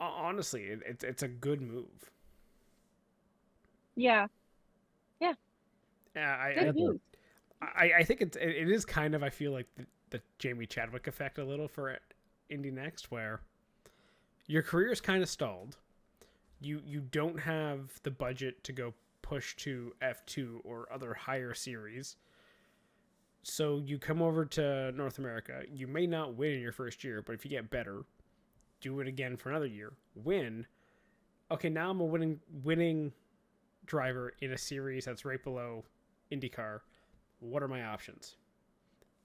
Honestly, it's a good move. Yeah. I think it is kind of, I feel like the Jamie Chadwick effect a little for Indy Next, where your career is kind of stalled. You don't have the budget to go push to F2 or other higher series. So you come over to North America. You may not win in your first year, but if you get better, do it again for another year. Win. Okay, now I'm a winning driver in a series that's right below IndyCar. What are my options?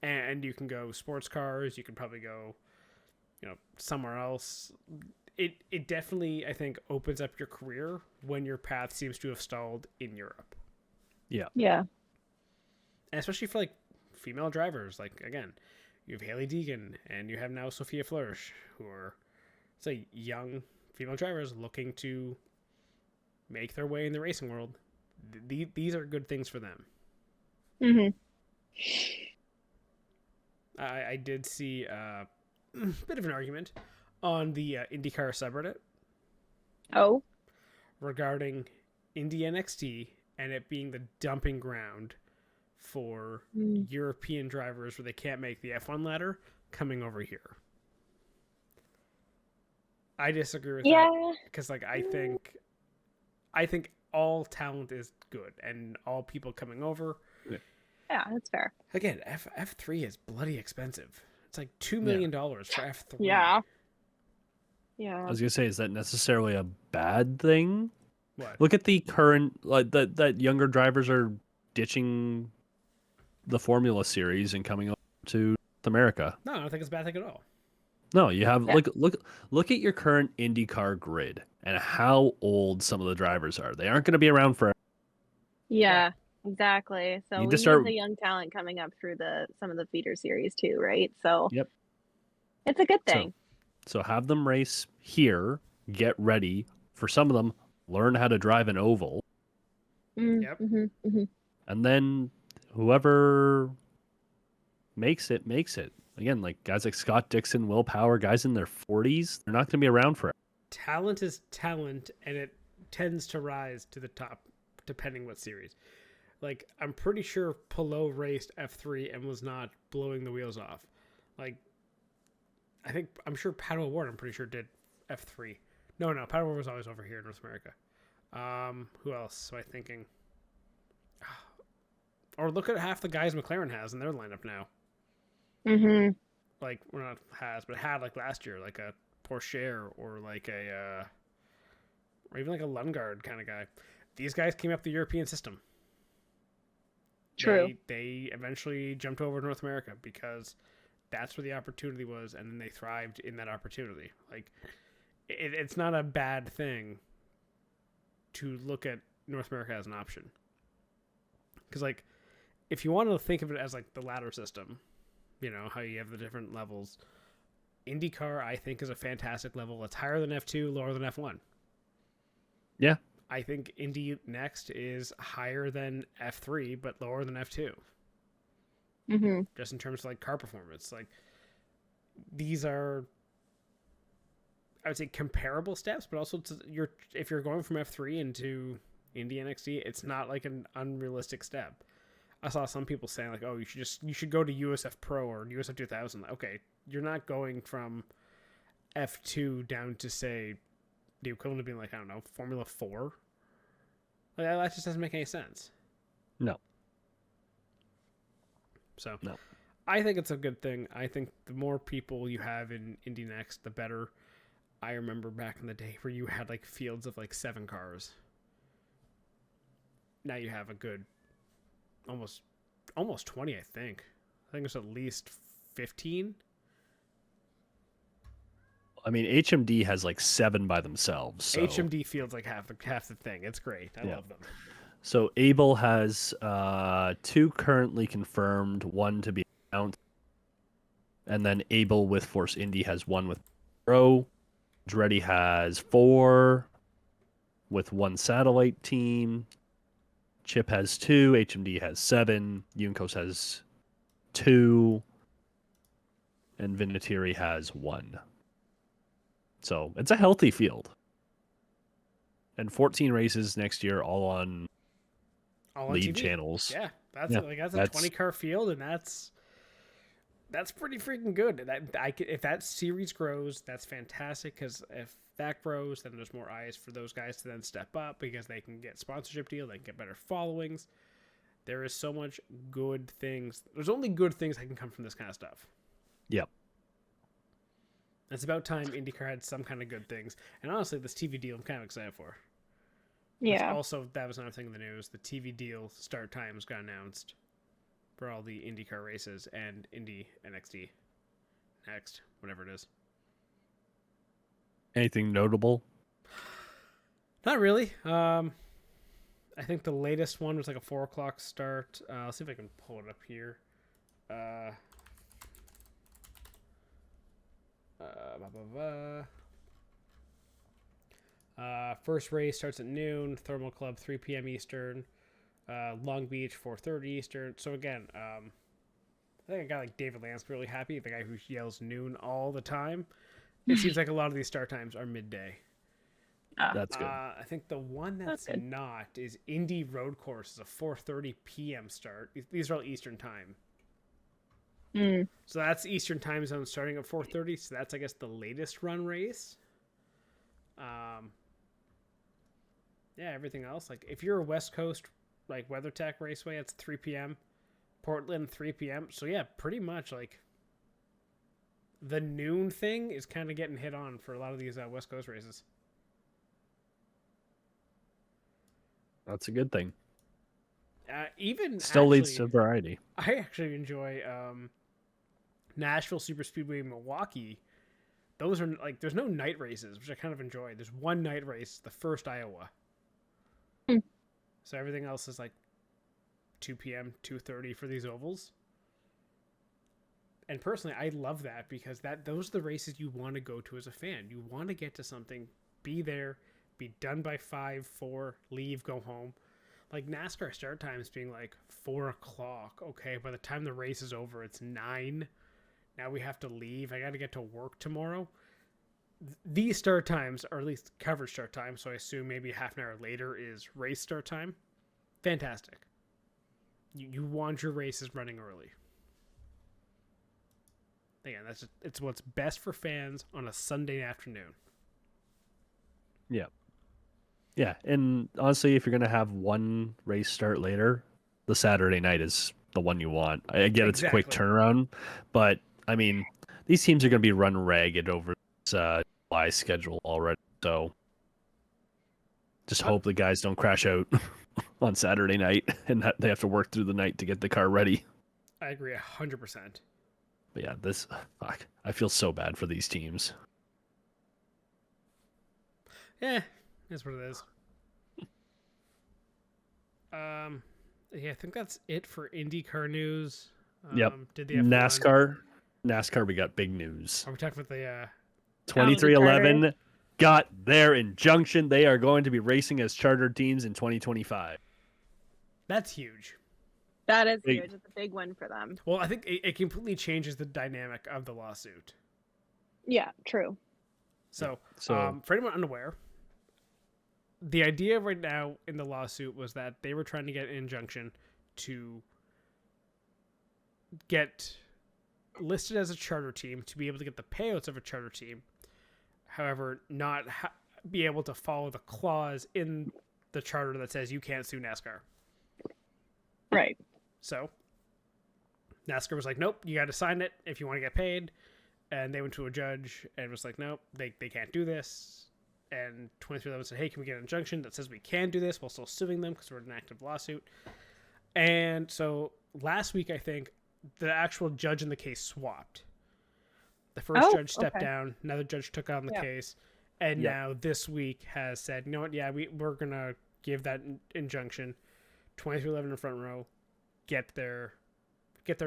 And you can go sports cars. You can probably go, somewhere else. It definitely, I think, opens up your career when your path seems to have stalled in Europe. Yeah. Yeah. And especially for like female drivers, like, again, you have Haley Deegan and you have now Sophia Florsch, who are, say, young female drivers looking to make their way in the racing world. These are good things for them. I did see a bit of an argument on the IndyCar subreddit. Oh. Regarding Indy NXT and it being the dumping ground for European drivers where they can't make the F1 ladder coming over here. I disagree with that because, like, I think all talent is good and all people coming over. Yeah, that's fair. Again, F3 is bloody expensive. It's like $2 million for F3. Yeah. I was gonna say, is that necessarily a bad thing? What? Look at the current, like that younger drivers are ditching the Formula Series and coming over to North America. No, I don't think it's a bad thing at all. No, you have look at your current IndyCar grid and how old some of the drivers are. They aren't going to be around forever. Yeah, exactly. So You we just need start- the young talent coming up through some of the feeder series too, right? So Yep. It's a good thing. So have them race here, get ready. For some of them, learn how to drive an oval. Yep. And then whoever makes it, makes it. Again, like guys like Scott Dixon, Will Power, guys in their 40s, they're not going to be around forever. Talent is talent, and it tends to rise to the top depending what series. Like, I'm pretty sure Pelot raced F3 and was not blowing the wheels off. Like, I'm sure Pato O'Ward, I'm pretty sure, did F3. No, Pato O'Ward was always over here in North America. Who else am I thinking? Or look at half the guys McLaren has in their lineup now. Like, we're not has, but had like last year, like a Porsche or like a, or even like a Lundgaard kind of guy. These guys came up the European system. True. They eventually jumped over to North America because that's where the opportunity was, and then they thrived in that opportunity. Like, it's not a bad thing to look at North America as an option. Because, like, if you want to think of it as like the ladder system, you know, how you have the different levels, IndyCar, I think, is a fantastic level. It's higher than F2, lower than F1. Yeah. I think Indy Next is higher than F3, but lower than F2. Mm-hmm. just in terms of like car performance. Like these are, I would say, comparable steps, but also if you're going from F3 into Indy NXT, it's not like an unrealistic step. I saw some people saying like, "Oh, you should go to USF Pro or USF 2000." Okay, you're not going from F2 down to say the equivalent of being like, I don't know, Formula 4. Like, that just doesn't make any sense. No. So No. I think it's a good thing. I think the more people you have in Indy Next, the better. I remember back in the day where you had like fields of like 7 cars. Now you have a good almost 20, I think. I think it's at least 15. I mean, HMD has like 7 by themselves. So. HMD fields like half the thing. It's great. I love them. So Abel has 2 currently confirmed, 1 to be announced, and then Abel with Force Indy has 1 with Pro. Andretti has 4 with 1 satellite team. Chip has 2. HMD has 7. Juncos has 2. And Vinatieri has 1. So it's a healthy field. And 14 races next year, all on lead TV channels. Yeah, that's a 20-car field, and that's pretty freaking good. If that series grows, that's fantastic. Because if that grows, then there's more eyes for those guys to then step up because they can get sponsorship deal, they can get better followings. There is so much good things. There's only good things that can come from this kind of stuff. Yep. It's about time IndyCar had some kind of good things. And honestly, this TV deal I'm kind of excited for. Yeah. Also, that was another thing in the news. The TV deal start times got announced for all the IndyCar races and Indy NXT next, whatever it is. Anything notable? Not really. I think the latest one was like a 4:00 start. I'll see if I can pull it up here. First race starts at noon. Thermal Club 3 p.m. Eastern. Long Beach 4:30 Eastern. So again, I think I got like David Lance really happy, the guy who yells noon all the time. It seems like a lot of these start times are midday. That's good. I think the one that's good. not is Indy Road Course is a 4:30 p.m. start. These are all Eastern time. So that's Eastern time zone starting at 4:30. So that's, I guess, the latest run race. Yeah, everything else, like if you're a West Coast like WeatherTech Raceway, it's 3 p.m. Portland 3 p.m. So yeah, pretty much like the noon thing is kind of getting hit on for a lot of these West Coast races. That's a good thing. Even still actually, leads to variety. I actually enjoy Nashville Super Speedway, Milwaukee. Those are like, there's no night races, which I kind of enjoy. There's one night race, the first Iowa. So everything else is like 2 p.m., 2:30 for these ovals. And personally, I love that because those are the races you want to go to as a fan. You want to get to something, be there, be done by 5, 4, leave, go home. Like NASCAR start times being like 4:00. Okay, by the time the race is over, it's 9. Now we have to leave. I got to get to work tomorrow. These start times, or at least coverage start time, so I assume maybe half an hour later is race start time. Fantastic. You want your races running early. Again, it's what's best for fans on a Sunday afternoon. Yeah. Yeah, and honestly, if you're going to have one race start later, the Saturday night is the one you want. I get it's a quick turnaround, but, I mean, these teams are going to be run ragged over this July schedule already, so just hope the guys don't crash out on Saturday night and that they have to work through the night to get the car ready. I agree 100%. But yeah, I feel so bad for these teams. Yeah, that's what it is. Yeah, I think that's it for IndyCar news. Yep. Did the F1... NASCAR, we got big news. Are we talking about the 2311 got their injunction. They are going to be racing as chartered teams in 2025. That's huge. That is Big- huge. It's a big win for them. Well, I think it completely changes the dynamic of the lawsuit. Yeah, true. So, So- for anyone unaware, the idea right now in the lawsuit was that they were trying to get an injunction to get listed as a charter team to be able to get the payouts of a charter team. However, not be able to follow the clause in the charter that says you can't sue NASCAR. Right. So NASCAR was like, nope, you got to sign it if you want to get paid. And they went to a judge and was like, nope, they can't do this. And 2311 said, hey, can we get an injunction that says we can do this while still suing them because we're in an active lawsuit? And so last week, I think, the actual judge in the case swapped. The first judge stepped down. Another judge took on the case. And now this week has said, you know what, yeah, we're going to give that injunction. 2311 in front row, get their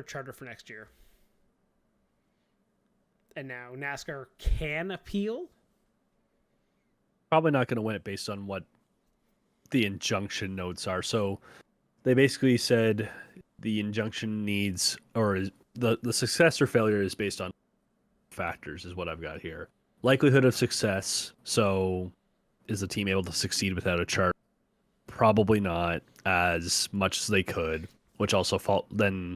charter for next year. And now NASCAR can appeal. Probably not going to win it based on what the injunction notes are. So they basically said the injunction needs, or is the success or failure is based on factors, is what I've got here. Likelihood of success. So is the team able to succeed without a chart? Probably not as much as they could, which also then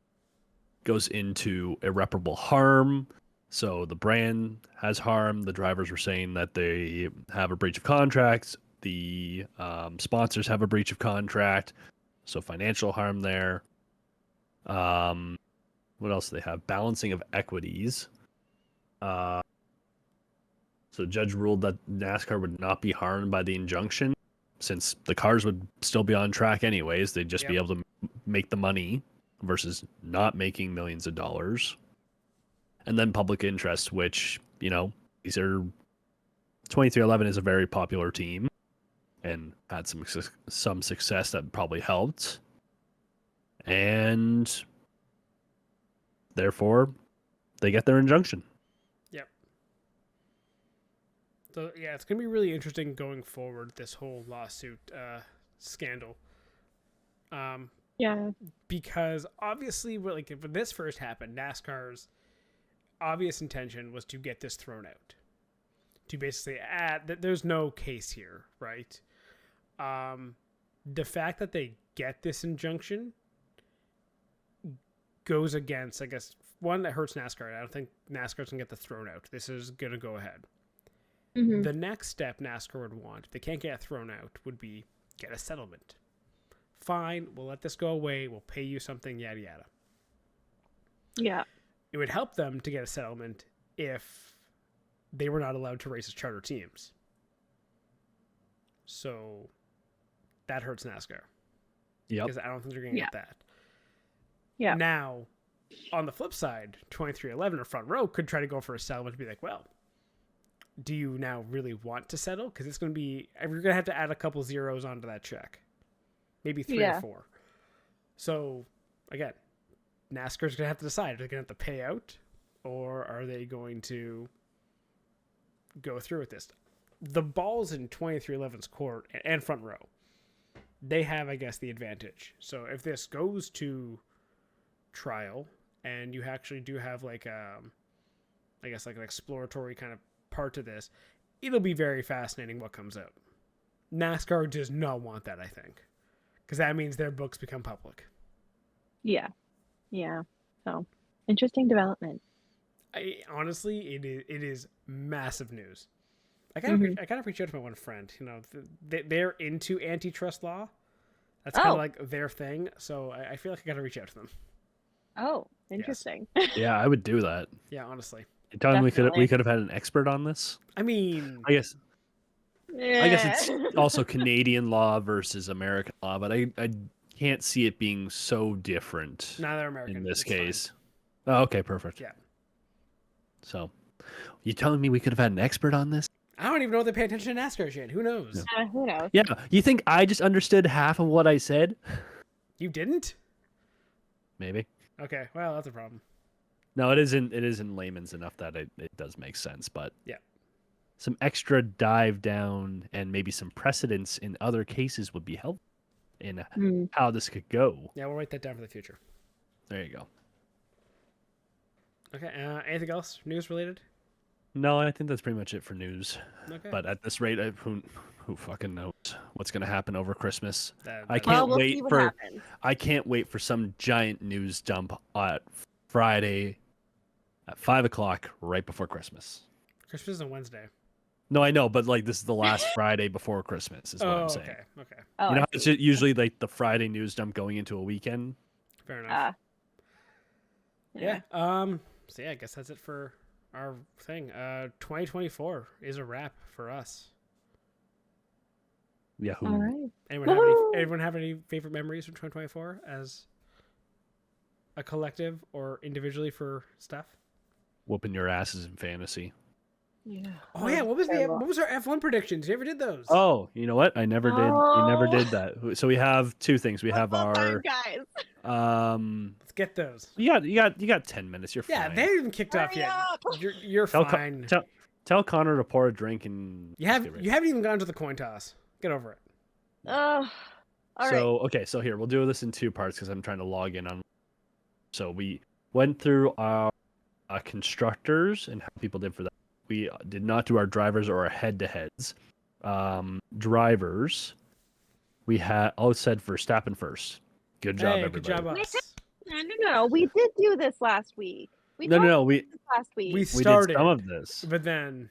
goes into irreparable harm. So the brand has harm. The drivers were saying that they have a breach of contract. The sponsors have a breach of contract. So financial harm there. What else do they have? Balancing of equities. So the judge ruled that NASCAR would not be harmed by the injunction, since the cars would still be on track anyways. They'd just be able to make the money versus not making millions of dollars. And then public interest, which, these are 2311 is a very popular team and had some success that probably helped. And therefore, they get their injunction. Yep. So, yeah, it's going to be really interesting going forward, this whole lawsuit scandal. Yeah. Because obviously, when this first happened, NASCAR's obvious intention was to get this thrown out. To basically add that there's no case here, right? The fact that they get this injunction goes against, I guess, one, that hurts NASCAR. I don't think NASCAR's going to get this thrown out. This is going to go ahead. Mm-hmm. The next step NASCAR would want, if they can't get it thrown out, would be get a settlement. Fine, we'll let this go away. We'll pay you something, yada, yada. Yeah. It would help them to get a settlement if they were not allowed to race as charter teams. So that hurts NASCAR. Yep. Because I don't think they're going to get that. Yeah. Now, on the flip side, 2311 or front row could try to go for a settlement to be like, well, do you now really want to settle? Because it's going to be, you're going to have to add a couple zeros onto that check. Maybe 3 or 4. So, again, NASCAR's going to have to decide. Are they going to have to pay out? Or are they going to go through with this? The ball's in 2311's court and front row. They have, I guess, the advantage. So if this goes to trial and you actually do have I guess like an exploratory kind of part to this, it'll be very fascinating what comes out. NASCAR does not want that, I think, because that means their books become public. Yeah. So interesting development. Honestly, it is massive news. I gotta reach out to my one friend. They're into antitrust law. That's kind of like their thing. So I feel like I gotta reach out to them. Oh, interesting. Yeah, I would do that. Yeah, honestly. You're telling me Definitely. we could have had an expert on this? I mean, I guess it's also Canadian law versus American law, but I can't see it being so different neither American in this It's fine. case. Oh, okay, perfect. Yeah. So, you telling me we could have had an expert on this? I don't even know if they pay attention to NASCAR shit. Who knows? Who knows? Yeah. You think I just understood half of what I said? You didn't? Maybe. Okay, well, that's a problem. No, it is in layman's enough that it does make sense, but Yeah. some extra dive down and maybe some precedents in other cases would be helpful. in Hmm. how this could go. Yeah, we'll write that down for the future. There you go. Okay. Anything else news related? No, I think that's pretty much it for news. Okay. But at this rate, who fucking knows what's going to happen over Christmas? I That- can't Well, we'll wait see what for happens. I can't wait for some giant news dump at Friday at 5 o'clock right before Christmas. Christmas is on Wednesday. No, I know, but like this is the last Friday before Christmas is what I'm saying. Okay. Okay. Oh, You know, I how it's see. usually like the Friday news dump going into a weekend. Fair enough. Yeah. So yeah, I guess that's it for our thing. 2024 is a wrap for us. Yahoo! All right. Anyone Woohoo! have any favorite memories from 2024 as a collective or individually for stuff? Whooping your asses in fantasy. Yeah. Oh yeah, what was terrible. what was our F1 predictions? You ever did those? Oh, you know what? I never did. You never Oh. did that. So we have two things. We have Well our done, guys. Let's get those. You got 10 minutes. You're Yeah, fine. they haven't even kicked off Hurry yet. up. You're Tell, fine. tell Connor to pour a drink and You just get ready. haven't even gone to the coin toss. Get over it. All right. So okay, so here we'll do this in two parts because I'm trying to log in on. So we went through our constructors and how people did for that. We did not do our drivers or our head-to-heads. Drivers, we had said Verstappen first. Good job, Hey, everybody. good job, Wait, us. No. We did do this last week. No, talked no, we about this last week. We we started, did some of this. but then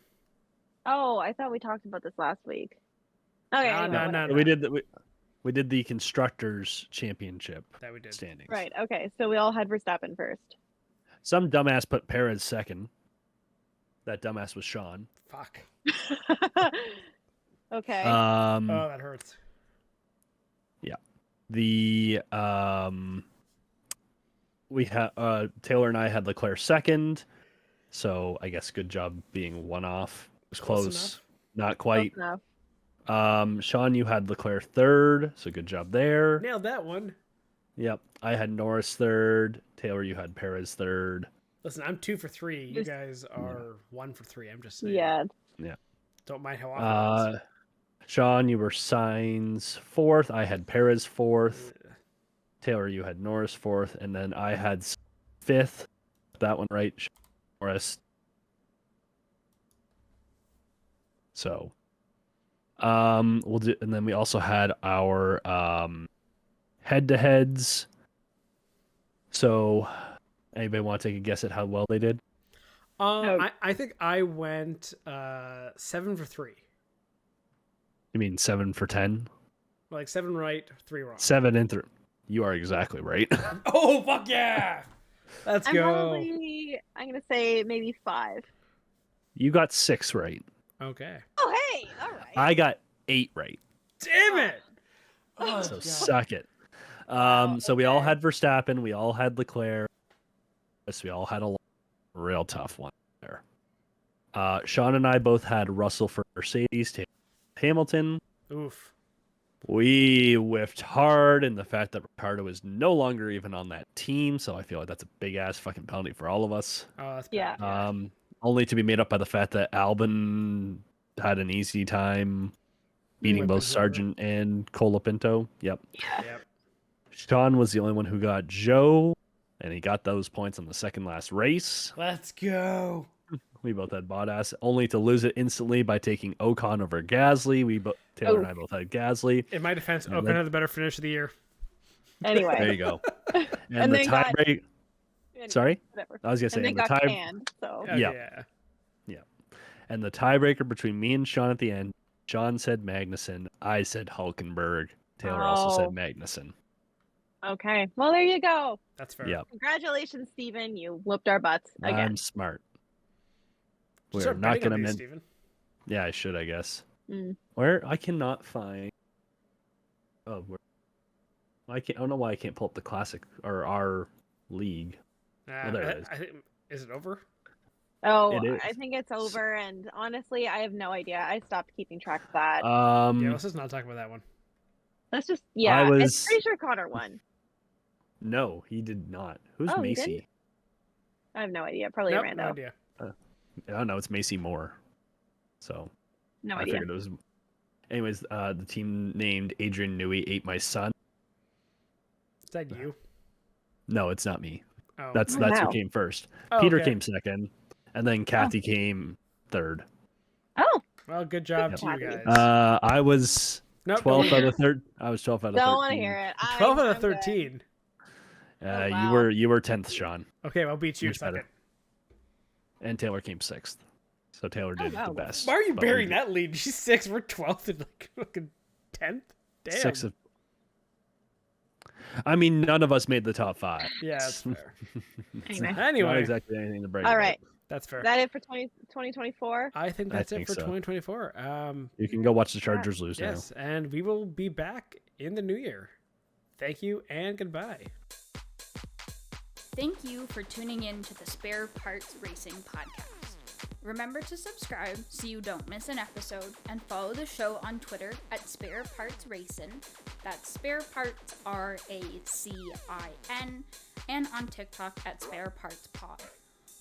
Oh, I thought we talked about this last week. Okay. No, anyway, no, whatever. no. We did we did the constructors championship that we did. standings. Right. Okay. So we all had Verstappen first. Some dumbass put Perez second. That dumbass was Sean. Fuck. Okay. Oh, that hurts. The we had Taylor and I had Leclerc second, so I guess good job being one off. It was Close close, enough. not quite. Close enough. Sean, you had Leclerc third, so good job there. Nailed that one. Yep, I had Norris third. Taylor, you had Perez third. Listen, I'm 2 for 3. You Just- guys are 1 for 3. I'm just saying. Yeah. Don't mind how often. it is. Sean, you were Sainz fourth. I had Perez fourth. Taylor, you had Norris fourth, and then I had fifth. That one right, Norris. So, we'll do, and then we also had our head-to-heads. So, anybody want to take a guess at how well they did? No. I think I went 7 for 3. You mean 7 for 10? Like 7 right, 3 wrong. 7 and 3. You are exactly right. Oh fuck yeah! Let's I'm go. gonna say maybe 5. You got 6 right. Okay. Oh hey, all right. I got 8 right. Damn it! Oh, So God. suck it. Wow, So we all okay. had Verstappen, we all had Leclerc. So we all had a real tough one there. Sean and I both had Russell for Mercedes, Taylor Hamilton. Oof. We whiffed hard in the fact that Ricardo is no longer even on that team, so I feel like that's a big ass fucking penalty for all of us. Oh, that's Yeah. bad. Only to be made up by the fact that Albon had an easy time beating Whipping both whoever. Sargent and Colapinto. Yep. Yep. Sean was the only one who got Joe, and he got those points on the second last race. Let's go. We both had Bottas, only to lose it instantly by taking Ocon over Gasly. Taylor and I both had Gasly. In my defense, And Ocon then- had the better finish of the year. Anyway. There you go. And, And the then got- tiebreak. Anyway, Sorry, Whatever. I was gonna say And they and the got tie canned. So Okay, Yeah. and the tiebreaker between me and Sean at the end. Sean said Magnussen. I said Hulkenberg. Taylor also said Oh. Magnussen. okay. Well, there you go. That's fair. Yep. Congratulations, Steven. You whooped our butts again. I'm smart. We're Start not betting on gonna these, men- Steven. Yeah, I should, I guess. Mm. Where I cannot find. Oh, I can't. I don't know why I can't pull up the classic or our league. Well, there it is. I think, is it over? Oh, It is. I think it's over. And honestly, I have no idea. I stopped keeping track of that. Yeah, let's just not talk about that one. Let's just, yeah. was- It's pretty sure Connor won. No, he did not. Who's Oh, he Macy? didn't? I have no idea. Probably Nope, a rando. no idea. I don't know. It's Macy Moore. So No I idea. figured it was. Anyways, the team named Adrian Newey ate my son. Is that you? No, it's not me. Oh, That's wow. who came first. Oh, Peter okay. came second, and then Kathy came third. Oh, Well, good job Good to you job. guys. I was Nope, 12 out of 13. I was 12 out of 13. don't want to hear it. 12 out of I'm good. 13. Oh, You wow. were 10th, Sean, Okay, I'll beat you Much second. better. And Taylor came 6th. So Taylor did wow. the best. Why are you but we burying did that lead? She's 6th. We're 12th and like fucking 10th. Damn. 6 of. I mean, none of us made the top 5. Yeah, that's fair. Anyway. Not Anyway, exactly anything to brag All about. right. that's fair. Is that it for 2024? I think I that's think it for so. 2024. You can go watch the Chargers lose Yes, and we will be back in the new year. Thank you and goodbye. Thank you for tuning in to the Spare Parts Racing podcast. Remember to subscribe so you don't miss an episode, and follow the show on Twitter at Spare Parts Racing. That's Spare Parts RACIN, and on TikTok at Spare Parts Pod.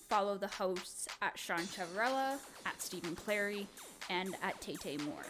Follow the hosts at Sean Chavarella, at Stephen Clary, and at Tay Moore.